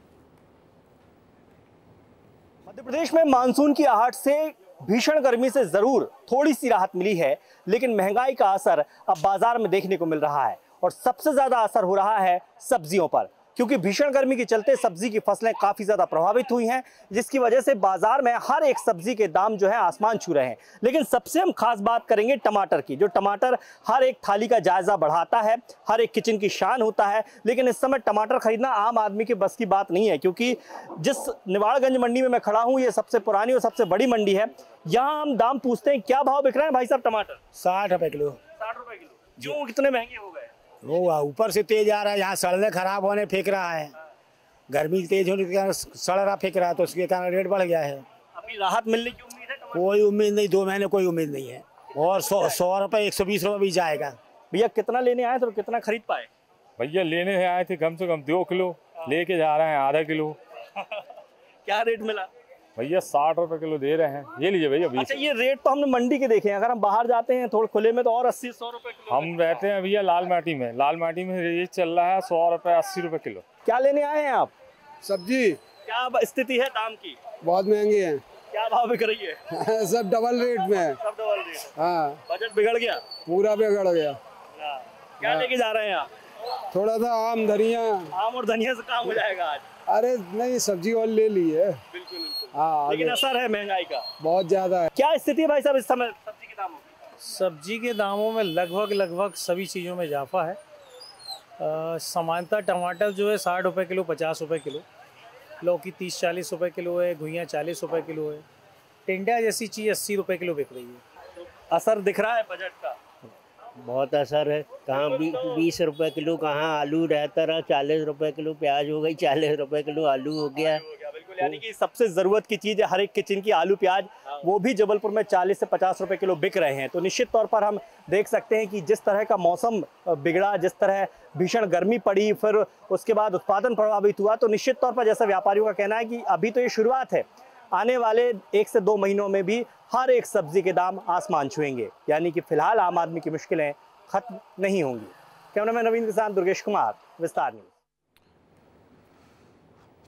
मध्य प्रदेश में मानसून की आहट से भीषण गर्मी से जरूर थोड़ी सी राहत मिली है, लेकिन महंगाई का असर अब बाजार में देखने को मिल रहा है और सबसे ज्यादा असर हो रहा है सब्जियों पर। क्योंकि भीषण गर्मी के चलते सब्जी की फसलें काफी ज्यादा प्रभावित हुई हैं, जिसकी वजह से बाजार में हर एक सब्जी के दाम जो है आसमान छू रहे हैं। लेकिन सबसे हम खास बात करेंगे टमाटर की। जो टमाटर हर एक थाली का जायजा बढ़ाता है, हर एक किचन की शान होता है, लेकिन इस समय टमाटर खरीदना आम आदमी के बस की बात नहीं है, क्योंकि जिस निवाड़गंज मंडी में मैं खड़ा हूं, ये सबसे पुरानी और सबसे बड़ी मंडी है। यहाँ हम दाम पूछते हैं, क्या भाव बिक रहे हैं भाई साहब टमाटर? 60 रुपए किलो। 60 रुपए किलो। क्यों कितने महंगे हो गए? वो ऊपर से तेज आ रहा है, यहाँ सड़ने खराब होने फेंक रहा है, गर्मी तेज होने के कारण सड़ रहा फेंक रहा है, तो उसके कारण रेट बढ़ गया है। अभी राहत मिलने की उम्मीद है? कोई उम्मीद नहीं, 2 महीने कोई उम्मीद नहीं है। और 100 रुपये 120 रुपये भी जाएगा। भैया कितना लेने आए थे, तो कितना खरीद पाए? भैया लेने आए थे कम से कम 2 किलो, लेके जा रहे हैं आधा किलो। क्या रेट मिला? भैया 60 रुपए किलो दे रहे हैं। ये लीजिए भैया 20। अच्छा, ये रेट तो हमने मंडी के देखे हैं, अगर हम बाहर जाते हैं थोड़े खुले में तो और 80-100 रुपए किलो। हम रहते हैं भैया लाल माटी में, लाल माटी में रेट चल रहा है 100 रुपए 80 रुपए किलो। क्या लेने आए हैं आप? सब्जी। क्या स्थिति है दाम की? बहुत महंगी है। क्या भाव बिक रही है? सब डबल रेट में है। सब डबल रेट। हाँ। बजट बिगड़ गया? पूरा बिगड़ गया। क्या लेके जा रहे हैं आप? थोड़ा सा आम धनिया। आम और धनिया से काम हो जाएगा आज? अरे नहीं, सब्जी और ले ली है। बिल्कुल बिल्कुल। हाँ, लेकिन असर है महंगाई का बहुत ज्यादा है। क्या स्थिति है भाई साहब इस समय सब्जी के दामों की? सब्जी के दामों में लगभग सभी चीज़ों में इजाफा है। सामान्यतः टमाटर जो है 60 रुपये किलो, 50 रुपये किलो, लौकी 30-40 रुपये किलो है, घुइयाँ 40 रुपये किलो है, टिंडा जैसी चीज़ 80 रुपये किलो बिक रही है। असर दिख रहा है बजट का? बहुत असर है। कहाँ 20 रुपए किलो, कहाँ आलू रहता रहा 40 रुपए किलो, प्याज हो गई 40 रुपए किलो, आलू हो गया। बिल्कुल, यानी कि सबसे जरूरत की चीज है हर एक किचन की, आलू प्याज, वो भी जबलपुर में 40 से 50 रुपए किलो बिक रहे हैं। तो निश्चित तौर पर हम देख सकते हैं कि जिस तरह का मौसम बिगड़ा, जिस तरह भीषण गर्मी पड़ी, फिर उसके बाद उत्पादन प्रभावित हुआ, तो निश्चित तौर पर जैसा व्यापारियों का कहना है कि अभी तो ये शुरुआत है, आने वाले 1 से 2 महीनों में भी हर एक सब्जी के दाम आसमान छुएंगे। यानी कि फिलहाल आम आदमी की मुश्किलें खत्म नहीं होंगी। कैमरामैन नवीन के साथ दुर्गेश कुमार, विस्तार न्यूज।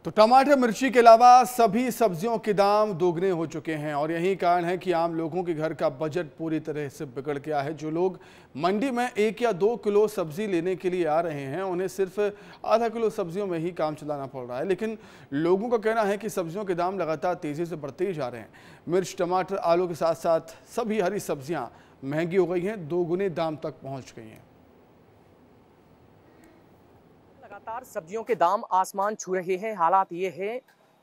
तो टमाटर, मिर्ची के अलावा सभी सब्जियों के दाम दोगुने हो चुके हैं और यही कारण है कि आम लोगों के घर का बजट पूरी तरह से बिगड़ गया है। जो लोग मंडी में 1 या 2 किलो सब्जी लेने के लिए आ रहे हैं, उन्हें सिर्फ आधा किलो सब्जियों में ही काम चलाना पड़ रहा है। लेकिन लोगों का कहना है कि सब्जियों के दाम लगातार तेजी से बढ़ते ही जा रहे हैं। मिर्च, टमाटर, आलू के साथ साथ सभी हरी सब्जियां महंगी हो गई हैं, दोगुने दाम तक पहुंच गई हैं। लगातार सब्जियों के दाम आसमान छू रहे हैं। हालात ये है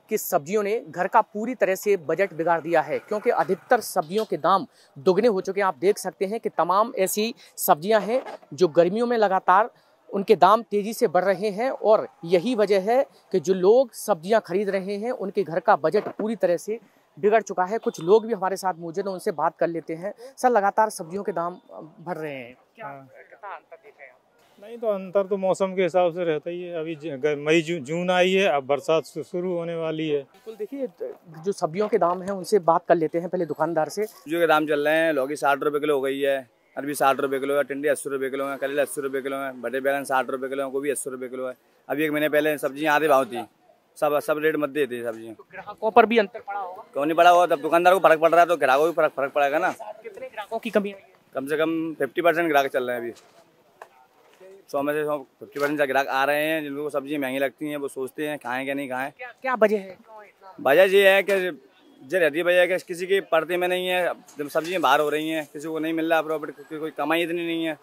कि सब्जियों ने घर का पूरी तरह से बजट बिगाड़ दिया है, क्योंकि अधिकतर सब्जियों के दाम दोगुने हो चुके हैं। आप देख सकते हैं कि तमाम ऐसी सब्जियां हैं जो गर्मियों में लगातार उनके दाम तेजी से बढ़ रहे हैं और यही वजह है कि जो लोग सब्जियां खरीद रहे हैं उनके घर का बजट पूरी तरह से बिगड़ चुका है। कुछ लोग भी हमारे साथ मौजूद हैं, उनसे बात कर लेते हैं। सर, लगातार सब्जियों के दाम बढ़ रहे हैं, क्या कितना अंतर देख रहे हैं? नहीं, तो अंतर तो मौसम के हिसाब से रहता ही है। अभी मई जून आई है, अब बरसात शुरू होने वाली है। बिल्कुल, देखिए जो सब्जियों के दाम हैं उनसे बात कर लेते हैं पहले दुकानदार से। सब्जियों के दाम चल रहे हैं, लौकी 60 रुपये किलो हो गई है, अरबी 60 रुपये किलो है, टिंडे 80 रुपये किलो है, करेले 80 रुपये किलो है, बड़े बैगन 60 रुपये किलो है, गोभी 80 रुपये किलो है। अभी 1 महीने पहले सब्जियाँ आधे भाव थी, सब रेट मत देते सब्जियाँ। तो ग्राहकों पर भी अंतर पड़ा होगा? क्यों नहीं पड़ा होगा, तब दुकानदार को फर्क पड़ रहा है तो ग्राहकों को भी फर्क पड़ेगा ना। कितने ग्राहकों की कमी है? कम से कम 50% ग्राहक चल रहे हैं। अभी 100 में से 50% ग्राहक आ रहे हैं जिनको सब्जियाँ महंगी लगती हैं, वो सोचते हैं खाएं क्या नहीं खाएं। क्या वजह है? वजह ये है कि जो रहती है वजह कि किसी की पड़ते में नहीं है, सब्जियाँ बाहर हो रही हैं, किसी को नहीं मिल रहा प्रॉफिट, कोई कमाई इतनी नहीं है,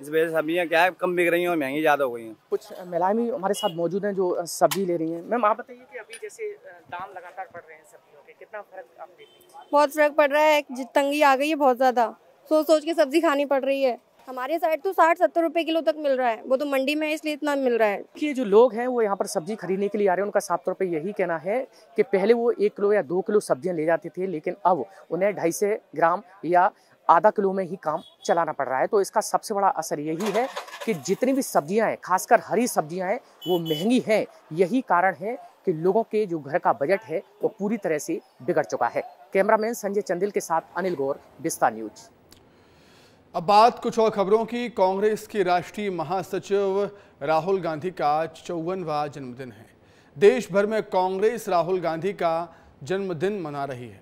इस वजह से सब्जियाँ क्या है कम बिक रही हैं और महंगी ज़्यादा हो गई हैं। कुछ महिलाएं भी हमारे साथ मौजूद हैं जो सब्जी ले रही हैं। मैम, आप बताइए कि अभी जैसे दाम लगातार बढ़ रहे हैं सब्जियों के, कितना फर्क आप देखते हैं? बहुत फर्क पड़ रहा है, तंगी आ गई है बहुत ज़्यादा, सोच के सब्जी खानी पड़ रही है। हमारे साइड तो 60-70 रुपए किलो तक मिल रहा है, वो तो मंडी में है इसलिए इतना मिल रहा है। कि जो लोग हैं वो यहाँ पर सब्जी खरीदने के लिए आ रहे हैं, उनका साफ तौर पे यही कहना है कि पहले वो 1 किलो या 2 किलो सब्जियां ले जाते थे, लेकिन अब उन्हें 250 ग्राम या आधा किलो में ही काम चलाना पड़ रहा है। तो इसका सबसे बड़ा असर यही है कि जितनी भी सब्जियां हैं, खासकर हरी सब्जियां हैं, वो महंगी हैं। यही कारण है कि लोगों के जो घर का बजट है वो पूरी तरह से बिगड़ चुका है। कैमरामैन संजय चंदिल के साथ अनिल गौर, विस्तार न्यूज। अब बात कुछ और खबरों की। कांग्रेस के राष्ट्रीय महासचिव राहुल गांधी का 54वां जन्मदिन है। देश भर में कांग्रेस राहुल गांधी का जन्मदिन मना रही है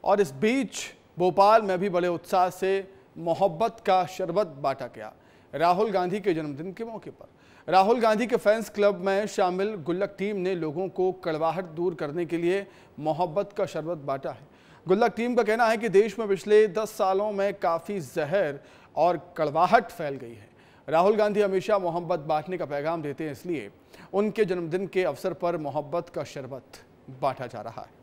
और इस बीच भोपाल में भी बड़े उत्साह से मोहब्बत का शरबत बांटा गया। राहुल गांधी के जन्मदिन के मौके पर राहुल गांधी के फैंस क्लब में शामिल गुल्लक टीम ने लोगों को कड़वाहट दूर करने के लिए मोहब्बत का शरबत बांटा है। गुल्लक टीम का कहना है कि देश में पिछले 10 सालों में काफ़ी जहर और कड़वाहट फैल गई है। राहुल गांधी हमेशा मोहब्बत बांटने का पैगाम देते हैं, इसलिए उनके जन्मदिन के अवसर पर मोहब्बत का शरबत बांटा जा रहा है।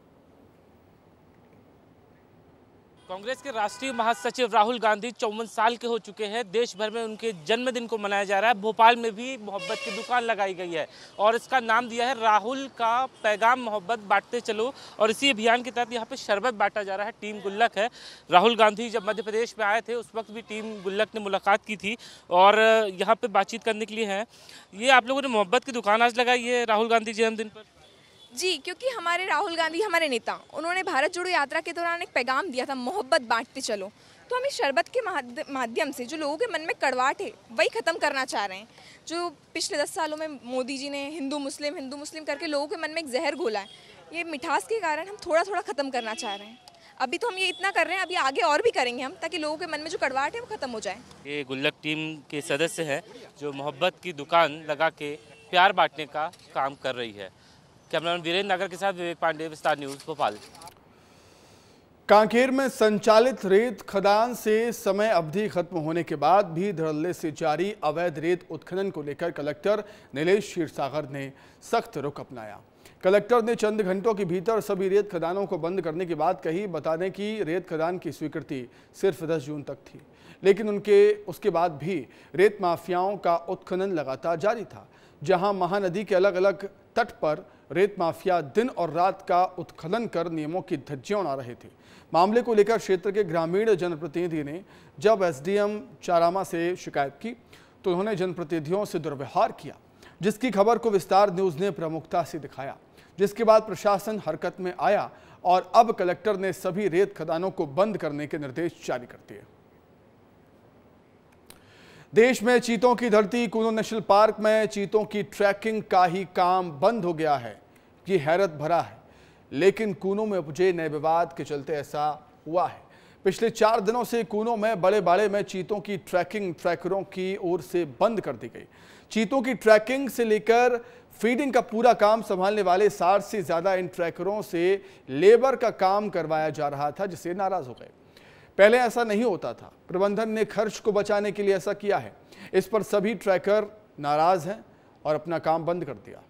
कांग्रेस के राष्ट्रीय महासचिव राहुल गांधी 54 साल के हो चुके हैं। देश भर में उनके जन्मदिन को मनाया जा रहा है। भोपाल में भी मोहब्बत की दुकान लगाई गई है और इसका नाम दिया है राहुल का पैगाम मोहब्बत बांटते चलो। और इसी अभियान के तहत यहाँ पे शरबत बांटा जा रहा है। टीम गुल्लक है। राहुल गांधी जब मध्य प्रदेश में आए थे उस वक्त भी टीम गुल्लक ने मुलाकात की थी और यहाँ पे बातचीत करने के लिए हैं। ये आप लोगों ने मोहब्बत की दुकान आज लगाई है राहुल गांधी जन्मदिन पर? जी, क्योंकि हमारे राहुल गांधी हमारे नेता, उन्होंने भारत जोड़ो यात्रा के दौरान एक पैगाम दिया था, मोहब्बत बांटते चलो। तो हम इस शरबत के माध्यम से जो लोगों के मन में कड़वाहट है वही ख़त्म करना चाह रहे हैं। जो पिछले 10 सालों में मोदी जी ने हिंदू मुस्लिम करके लोगों के मन में एक जहर घोला है, ये मिठास के कारण हम थोड़ा थोड़ा ख़त्म करना चाह रहे हैं। अभी तो हम ये इतना कर रहे हैं, अभी आगे और भी करेंगे हम, ताकि लोगों के मन में जो कड़वाहट है वो ख़त्म हो जाए। ये गुल्लक टीम के सदस्य हैं जो मोहब्बत की दुकान लगा के प्यार बांटने का काम कर रही है। कैमरामैन वीरेंद्र नगर के साथ विवेक पांडे, विस्तार न्यूज़, भोपाल। कांकेर में संचालित रेत खदान से समय अवधि खत्म होने के बाद भी धड़ल्ले से जारी अवैध रेत उत्खनन को लेकर कलेक्टर नीलेश क्षीरसागर ने सख्त रुख अपनाया। कलेक्टर ने चंद घंटों के भीतर सभी रेत खदानों को बंद करने की बात कही। बता दें कि रेत खदान की स्वीकृति सिर्फ 10 जून तक थी, लेकिन उसके बाद भी रेत माफियाओं का उत्खनन लगातार जारी था। जहां महानदी के अलग अलग तट पर रेत माफिया दिन और रात का उत्खनन कर नियमों की धज्जियां उड़ा रहे थे। मामले को लेकर क्षेत्र के ग्रामीण जनप्रतिनिधि ने जब एसडीएम चारामा से शिकायत की तो उन्होंने जनप्रतिनिधियों से दुर्व्यवहार किया, जिसकी खबर को विस्तार न्यूज ने प्रमुखता से दिखाया। जिसके बाद प्रशासन हरकत में आया और अब कलेक्टर ने सभी रेत खदानों को बंद करने के निर्देश जारी कर दिए। देश में चीतों की धरती कूनो नेशनल पार्क में चीतों की ट्रैकिंग का ही काम बंद हो गया है। ये हैरत भरा है, लेकिन कूनो में उपजे नए विवाद के चलते ऐसा हुआ है। पिछले 4 दिनों से कूनो में बड़े बाड़े में चीतों की ट्रैकिंग ट्रैकरों की ओर से बंद कर दी गई। चीतों की ट्रैकिंग से लेकर फीडिंग का पूरा काम संभालने वाले 60 से ज्यादा इन ट्रैकरों से लेबर का काम करवाया जा रहा था, जिससे नाराज हो गए। पहले ऐसा नहीं होता था। प्रबंधन ने खर्च को बचाने के लिए ऐसा किया है। इस पर सभी ट्रैकर नाराज हैं और अपना काम बंद कर दिया।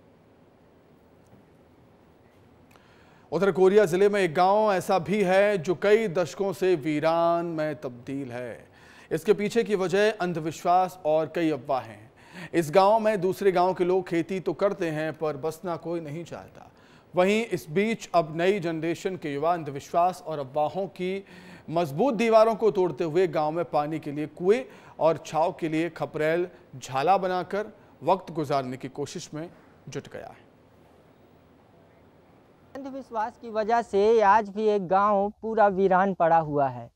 उधर कोरिया जिले में एक गांव ऐसा भी है जो कई दशकों से वीरान में तब्दील है। इसके पीछे की वजह अंधविश्वास और कई अफवाहें हैं। इस गांव में दूसरे गांव के लोग खेती तो करते हैं पर बसना कोई नहीं चाहता। वहीं इस बीच अब नई जनरेशन के युवा अंधविश्वास और अफवाहों की मजबूत दीवारों को तोड़ते हुए गांव में पानी के लिए कुएं और छाव के लिए खपरेल झाला बनाकर वक्त गुजारने की कोशिश में जुट गया है। अंधविश्वास की वजह से आज भी एक गांव पूरा वीरान पड़ा हुआ है।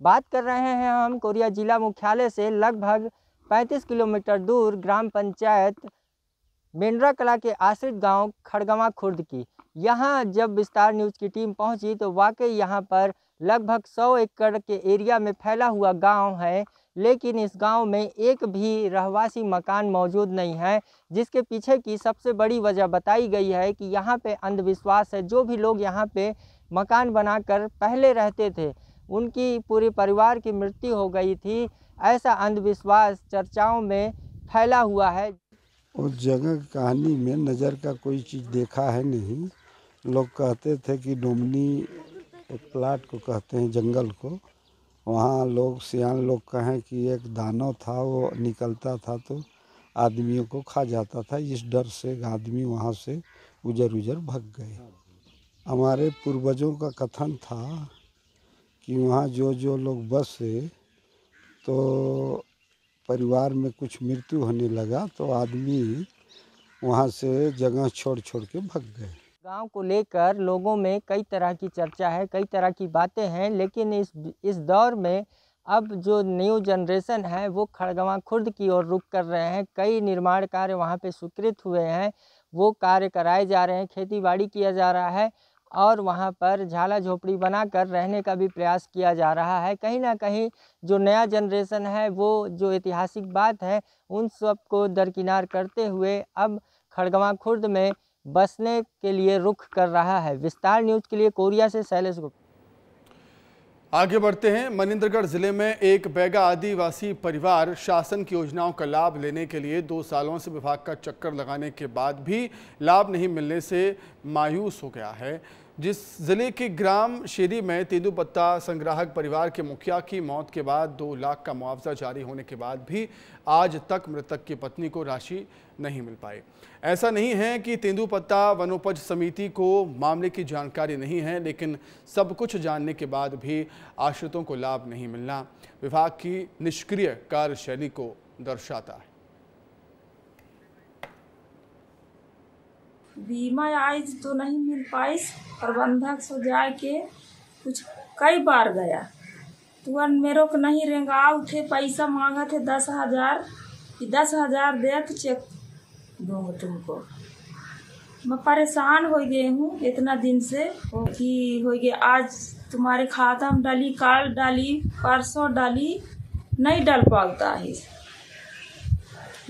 बात कर रहे हैं हम कोरिया जिला मुख्यालय से लगभग 35 किलोमीटर दूर ग्राम पंचायत मेंढरा कला के आश्रित गांव खड़गवां खुर्द की। यहां जब विस्तार न्यूज़ की टीम पहुंची तो वाकई यहां पर लगभग 100 एकड़ के एरिया में फैला हुआ गांव है, लेकिन इस गांव में एक भी रहवासी मकान मौजूद नहीं है, जिसके पीछे की सबसे बड़ी वजह बताई गई है कि यहां पे अंधविश्वास है। जो भी लोग यहां पे मकान बनाकर पहले रहते थे उनकी पूरे परिवार की मृत्यु हो गई थी, ऐसा अंधविश्वास चर्चाओं में फैला हुआ है। उस जगह की कहानी में नज़र का कोई चीज़ देखा है नहीं। लोग कहते थे कि डोमनी एक प्लाट को कहते हैं, जंगल को, वहाँ लोग सियान लोग कहें कि एक दानव था, वो निकलता था तो आदमियों को खा जाता था। इस डर से आदमी वहाँ से उजर भाग गए। हमारे पूर्वजों का कथन था कि वहाँ जो लोग बसे तो परिवार में कुछ मृत्यु होने लगा तो आदमी वहाँ से जगह छोड़ के भाग गए। गांव को लेकर लोगों में कई तरह की चर्चा है, कई तरह की बातें हैं, लेकिन इस दौर में अब जो न्यू जनरेशन है वो खड़गवां खुर्द की ओर रुख कर रहे हैं। कई निर्माण कार्य वहाँ पे स्वीकृत हुए हैं, वो कार्य कराए जा रहे हैं, खेती बाड़ी किया जा रहा है और वहाँ पर झाला झोपड़ी बनाकर रहने का भी प्रयास किया जा रहा है। कहीं ना कहीं जो नया जनरेशन है वो जो ऐतिहासिक बात है उन सब को दरकिनार करते हुए अब खड़गवां खुर्द में बसने के लिए रुख कर रहा है। विस्तार न्यूज़ के लिए कोरिया से शैलेश गुप्ता। आगे बढ़ते हैं। मनिंद्रगढ़ जिले में एक बैगा आदिवासी परिवार शासन की योजनाओं का लाभ लेने के लिए 2 सालों से विभाग का चक्कर लगाने के बाद भी लाभ नहीं मिलने से मायूस हो गया है। जिस जिले के ग्राम शेरी में तेंदूपत्ता संग्राहक परिवार के मुखिया की मौत के बाद 2 लाख का मुआवजा जारी होने के बाद भी आज तक मृतक की पत्नी को राशि नहीं मिल पाई। ऐसा नहीं है कि तेंदूपत्ता वनोपज समिति को मामले की जानकारी नहीं है, लेकिन सब कुछ जानने के बाद भी आश्रितों को लाभ नहीं मिलना विभाग की निष्क्रिय कार्यशैली को दर्शाता है। बीमा आज तो नहीं मिल पाई। प्रबंधक से जाके कुछ कई बार गया तो मेरे को नहीं रेंगा उठे, पैसा मांगा थे 10,000 कि 10,000 दे तो चेक दूंगा तुमको। मैं परेशान हो गई हूँ इतना दिन से कि हो गया आज तुम्हारे खाता में डाली, कल डाली, परसों डाली, नहीं डाल पाता है।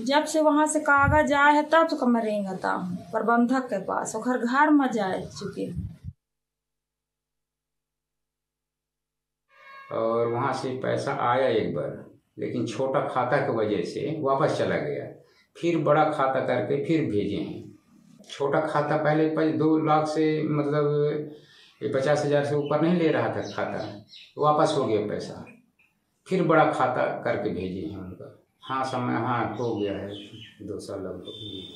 जब से वहाँ से कागज आए है तब तो मैं रेंगता हूँ प्रबंधक के पास, और घर में जा चुके हैं। और वहाँ से पैसा आया एक बार, लेकिन छोटा खाता की वजह से वापस चला गया। फिर बड़ा खाता करके फिर भेजे हैं। छोटा खाता पहले 2 लाख से मतलब 50,000 से ऊपर नहीं ले रहा था खाता, वापस हो गया पैसा। फिर बड़ा खाता करके भेजे हैं उनका। हाँ समय हो गया है 2 साल लगभग।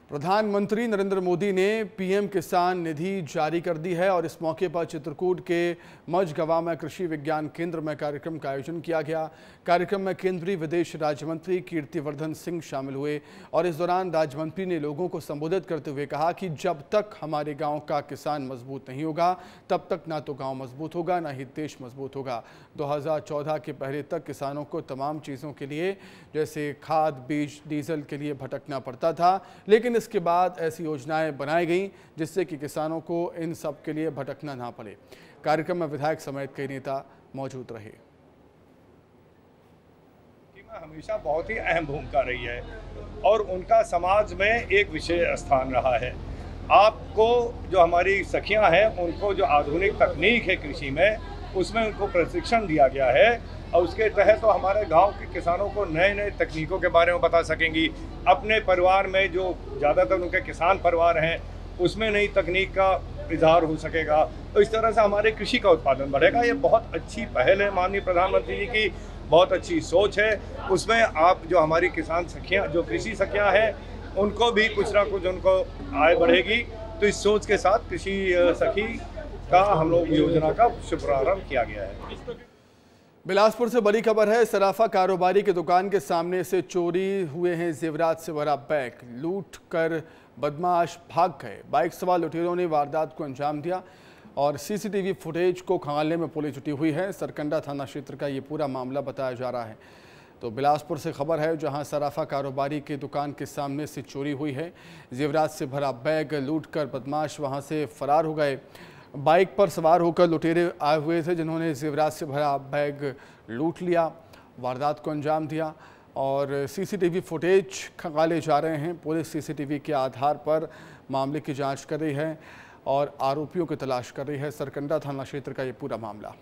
प्रधानमंत्री नरेंद्र मोदी ने पीएम किसान निधि जारी कर दी है और इस मौके पर चित्रकूट के मझगवा में कृषि विज्ञान केंद्र में कार्यक्रम का आयोजन किया गया। कार्यक्रम में केंद्रीय विदेश राज्य मंत्री कीर्तिवर्धन सिंह शामिल हुए और इस दौरान राज्य मंत्री ने लोगों को संबोधित करते हुए कहा कि जब तक हमारे गांव का किसान मजबूत नहीं होगा तब तक ना तो गांव मजबूत होगा ना ही देश मजबूत होगा। 2014 के पहले तक किसानों को तमाम चीज़ों के लिए जैसे खाद, बीज, डीजल के लिए भटकना पड़ता था, लेकिन इसके बाद ऐसी योजनाएं बनाई गईं जिससे कि किसानों को इन सब के लिए भटकना ना पड़े। कार्यक्रम में विधायक समेत कई नेता मौजूद रहे। हमेशा बहुत ही अहम भूमिका रही है और उनका समाज में एक विशेष स्थान रहा है। आपको जो हमारी सखियां हैं उनको जो आधुनिक तकनीक है कृषि में, उसमें उनको प्रशिक्षण दिया गया है और उसके तहत तो हमारे गांव के किसानों को नए नए तकनीकों के बारे में बता सकेंगी। अपने परिवार में जो ज़्यादातर उनके किसान परिवार हैं उसमें नई तकनीक का इजहार हो सकेगा, तो इस तरह से हमारे कृषि का उत्पादन बढ़ेगा। ये बहुत अच्छी पहल है माननीय प्रधानमंत्री जी की, बहुत अच्छी सोच है। उसमें आप जो हमारी किसान सखियाँ, जो कृषि सखियाँ हैं, उनको भी कुछ ना कुछ उनको आय बढ़ेगी। तो इस सोच के साथ कृषि सखी का हम लोग योजना का शुभारंभ किया गया है। बिलासपुर से बड़ी खबर है। सराफा कारोबारी की दुकान के सामने से चोरी हुए हैं जेवरात से भरा बैग। लूट कर बदमाश भाग गए। बाइक सवार लुटेरों ने वारदात को अंजाम दिया और सीसीटीवी फुटेज को खंगालने में पुलिस जुटी हुई है। सरकंडा थाना क्षेत्र का ये पूरा मामला बताया जा रहा है। तो बिलासपुर से खबर है जहां सराफा कारोबारी की दुकान के सामने से चोरी हुई है। जेवरात से भरा बैग लूटकर बदमाश वहां से फरार हो गए। बाइक पर सवार होकर लुटेरे आए हुए थे जिन्होंने जेवरात से भरा बैग लूट लिया, वारदात को अंजाम दिया और सीसीटीवी फुटेज खंगाले जा रहे हैं। पुलिस सीसीटीवी के आधार पर मामले की जांच कर रही है और आरोपियों की तलाश कर रही है। सरकंडा थाना क्षेत्र का ये पूरा मामला।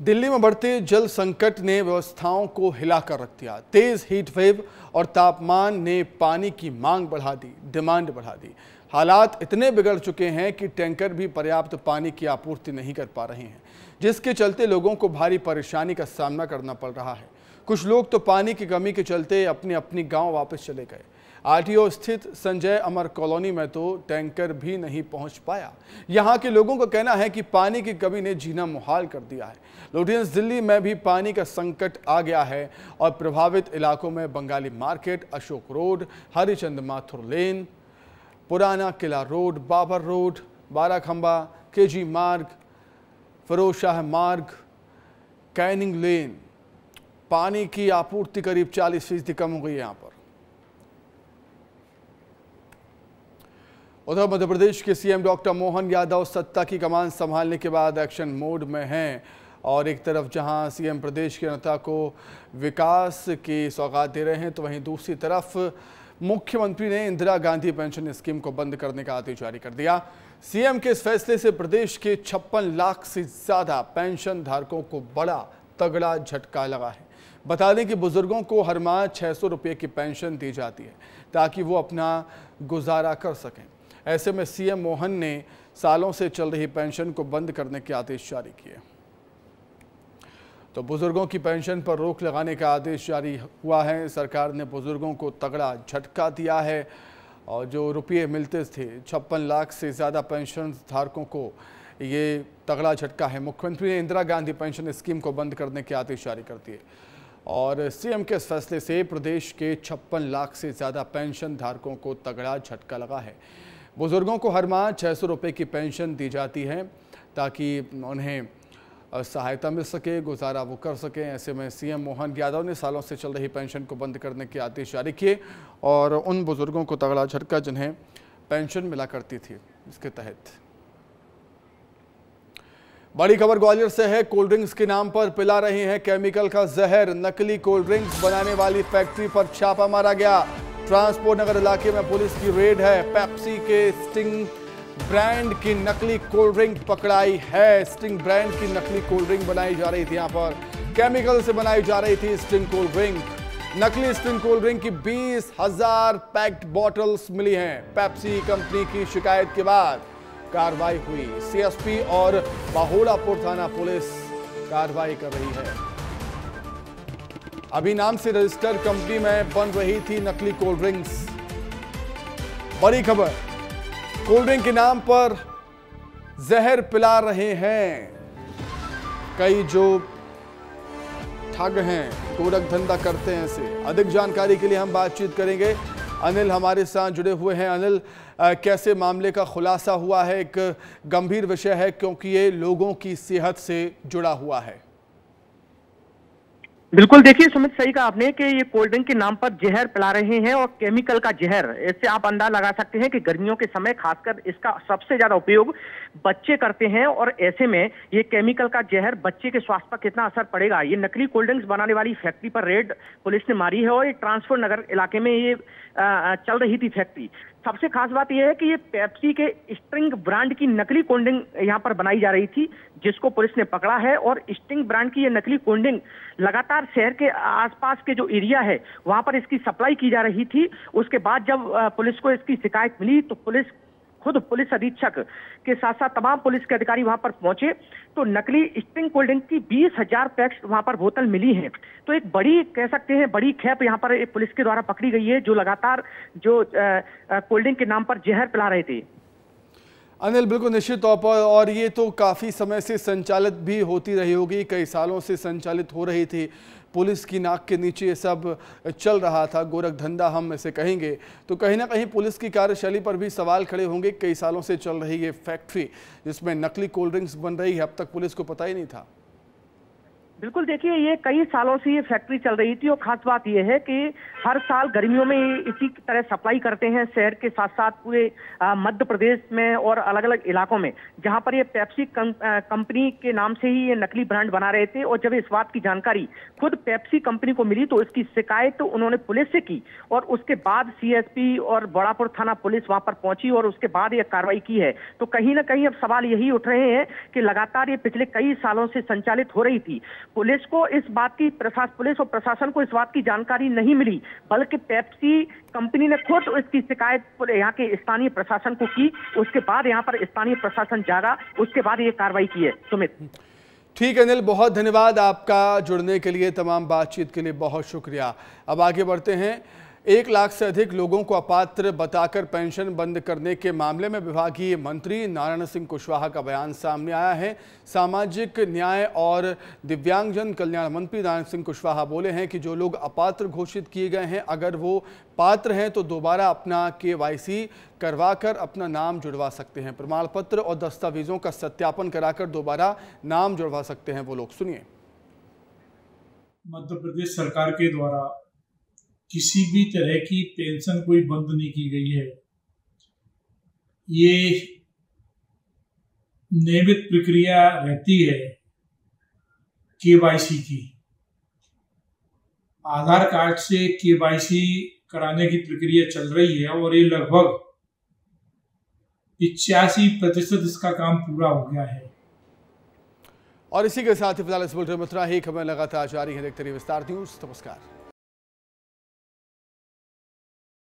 दिल्ली में बढ़ते जल संकट ने व्यवस्थाओं को हिलाकर रख दिया। तेज हीट वेव और तापमान ने पानी की मांग बढ़ा दी, डिमांड बढ़ा दी। हालात इतने बिगड़ चुके हैं कि टैंकर भी पर्याप्त पानी की आपूर्ति नहीं कर पा रहे हैं, जिसके चलते लोगों को भारी परेशानी का सामना करना पड़ रहा है। कुछ लोग तो पानी की कमी के चलते अपने अपनी गांव वापस चले गए। आरटीओ स्थित संजय अमर कॉलोनी में तो टैंकर भी नहीं पहुंच पाया। यहां के लोगों का कहना है कि पानी की कमी ने जीना मुहाल कर दिया है। लुधियाना दिल्ली में भी पानी का संकट आ गया है और प्रभावित इलाकों में Bengali market, Ashok road, Harichand Mathur lane, Purana Qila road, Babar road, Barakhamba, KG Marg, Firoz Shah मार्ग, कैनिंग लेन, पानी की आपूर्ति करीब 40% कम हो गई है यहाँ पर। उधर मध्य प्रदेश के सीएम डॉक्टर मोहन यादव सत्ता की कमान संभालने के बाद एक्शन मोड में हैं और एक तरफ जहां सीएम प्रदेश की जनता को विकास की सौगात दे रहे हैं, तो वहीं दूसरी तरफ मुख्यमंत्री ने इंदिरा गांधी पेंशन स्कीम को बंद करने का आदेश जारी कर दिया। सीएम के इस फैसले से प्रदेश के 56 लाख से ज्यादा पेंशन धारकों को बड़ा तगड़ा झटका लगा है। बता दें कि बुजुर्गों को हर माह 600 रुपये की पेंशन दी जाती है ताकि वो अपना गुजारा कर सकें। ऐसे में सीएम मोहन ने सालों से चल रही पेंशन को बंद करने के आदेश जारी किए। तो बुजुर्गों की पेंशन पर रोक लगाने का आदेश जारी हुआ है। सरकार ने बुजुर्गों को तगड़ा झटका दिया है और जो रुपये मिलते थे 56 लाख से ज़्यादा पेंशन धारकों को ये तगड़ा झटका है। मुख्यमंत्री ने इंदिरा गांधी पेंशन स्कीम को बंद करने के आदेश जारी कर दिए और सीएम के इस फैसले से प्रदेश के 56 लाख से ज़्यादा पेंशन धारकों को तगड़ा झटका लगा है। बुजुर्गों को हर माह 600 रुपये की पेंशन दी जाती है ताकि उन्हें सहायता मिल सके, गुजारा वो कर सकें। ऐसे में सीएम मोहन यादव ने सालों से चल रही पेंशन को बंद करने के आदेश जारी किए और उन बुजुर्गों को तगड़ा झटका जिन्हें पेंशन मिला करती थी इसके तहत। बड़ी खबर ग्वालियर से है। कोल्ड ड्रिंक्स के नाम पर पिला रहे हैं केमिकल का जहर। नकली कोल्ड ड्रिंक्स बनाने वाली फैक्ट्री पर छापा मारा गया। ट्रांसपोर्ट नगर इलाके में पुलिस की रेड है। पेप्सी के स्टिंग ब्रांड की नकली कोल्ड ड्रिंक पकड़ाई है। स्टिंग ब्रांड की नकली कोल्ड ड्रिंक बनाई जा रही थी। यहाँ पर केमिकल से बनाई जा रही थी स्टिंग कोल्ड ड्रिंक। नकली स्टिंग कोल्ड ड्रिंक की 20,000 पैक्ड बॉटल्स मिली हैं। पेप्सी कंपनी की शिकायत के बाद कार्रवाई हुई। सीएसपी और बाहोड़ापुर थाना पुलिस कार्रवाई कर रही है। अभी नाम से रजिस्टर्ड कंपनी में बन रही थी नकली कोल्ड ड्रिंक्स। बड़ी खबर, कोल्ड ड्रिंक के नाम पर जहर पिला रहे हैं कई जो ठग हैं, गोरख धंधा करते हैं ऐसे। अधिक जानकारी के लिए हम बातचीत करेंगे। अनिल हमारे साथ जुड़े हुए हैं। अनिल, कैसे मामले का खुलासा हुआ है? एक गंभीर विषय है क्योंकि ये लोगों की सेहत से जुड़ा हुआ है। बिल्कुल, देखिए सुमित, सही कहा आपने कि ये कोल्ड ड्रिंक के नाम पर जहर पिला रहे हैं और केमिकल का जहर। इससे आप अंदाजा लगा सकते हैं कि गर्मियों के समय खासकर इसका सबसे ज्यादा उपयोग बच्चे करते हैं और ऐसे में ये केमिकल का जहर बच्चे के स्वास्थ्य पर कितना असर पड़ेगा। ये नकली कोल्ड ड्रिंक्स बनाने वाली फैक्ट्री पर रेड पुलिस ने मारी है और ये ट्रांसपोर्ट नगर इलाके में ये चल रही थी फैक्ट्री। सबसे खास बात यह है कि ये पेप्सी के स्टिंग ब्रांड की नकली कोल्ड ड्रिंक यहाँ पर बनाई जा रही थी, जिसको पुलिस ने पकड़ा है। और स्टिंग ब्रांड की ये नकली कोल्ड ड्रिंक लगातार शहर के आसपास के जो एरिया है वहां पर इसकी सप्लाई की जा रही थी। उसके बाद जब पुलिस को इसकी शिकायत मिली तो खुद पुलिस अधीक्षक के साथ साथ तमाम पुलिस के अधिकारी वहां पर पहुंचे तो नकली स्टिंग कोल्ड ड्रिंक की 20,000 पैक्स वहां पर बोतल मिली हैं। तो एक बड़ी, कह सकते हैं बड़ी खेप यहां पर पुलिस के द्वारा पकड़ी गई है, जो लगातार जो कोल्ड ड्रिंक के नाम पर जहर पिला रहे थे। अनिल, बिल्कुल निश्चित तौर पर, और ये तो काफ़ी समय से संचालित भी होती रही होगी, कई सालों से संचालित हो रही थी। पुलिस की नाक के नीचे ये सब चल रहा था, गोरख धंधा हम इसे कहेंगे। तो कहीं ना कहीं पुलिस की कार्यशैली पर भी सवाल खड़े होंगे। कई सालों से चल रही ये फैक्ट्री जिसमें नकली कोल्ड ड्रिंक्स बन रही है, अब तक पुलिस को पता ही नहीं था। बिल्कुल, देखिए ये कई सालों से ये फैक्ट्री चल रही थी और खास बात ये है कि हर साल गर्मियों में इसी तरह सप्लाई करते हैं शहर के साथ साथ पूरे मध्य प्रदेश में और अलग अलग इलाकों में, जहां पर ये पेप्सी कंपनी के नाम से ही ये नकली ब्रांड बना रहे थे। और जब इस बात की जानकारी खुद पेप्सी कंपनी को मिली तो इसकी शिकायत उन्होंने पुलिस से की और उसके बाद सीएसपी और बड़ापुर थाना पुलिस वहां पर पहुंची और उसके बाद ये कार्रवाई की है। तो कहीं ना कहीं अब सवाल यही उठ रहे हैं कि लगातार ये पिछले कई सालों से संचालित हो रही थी। पुलिस को इस बात की पुलिस और प्रशासन को इस बात की जानकारी नहीं मिली, बल्कि पेप्सी कंपनी ने खुद इसकी शिकायत यहाँ के स्थानीय प्रशासन को की। उसके बाद यहाँ पर स्थानीय प्रशासन जागा, उसके बाद ये कार्रवाई की है। सुमित, ठीक है अनिल, बहुत धन्यवाद आपका जुड़ने के लिए, तमाम बातचीत के लिए बहुत शुक्रिया। अब आगे बढ़ते हैं। 1 लाख से अधिक लोगों को अपात्र बताकर पेंशन बंद करने के मामले में विभागीय मंत्री नारायण सिंह कुशवाहा का बयान सामने आया है। सामाजिक न्याय और दिव्यांगजन कल्याण मंत्री नारायण सिंह कुशवाहा बोले हैं कि जो लोग अपात्र घोषित किए गए हैं, अगर वो पात्र हैं तो दोबारा अपना KYC करवाकर अपना नाम जुड़वा सकते हैं। प्रमाण पत्र और दस्तावेजों का सत्यापन कराकर दोबारा नाम जुड़वा सकते हैं वो लोग। सुनिए। मध्य प्रदेश सरकार के द्वारा किसी भी तरह की पेंशन कोई बंद नहीं की गई है। ये नियमित प्रक्रिया रहती है KYC की। आधार कार्ड से KYC कराने की प्रक्रिया चल रही है और ये लगभग 85% इसका काम पूरा हो गया है। और इसी के साथ ही फिलहाल इस बुलेटिन में इतना ही। खबरें लगातार जारी है। देखते रहिए विस्तार न्यूज। नमस्कार।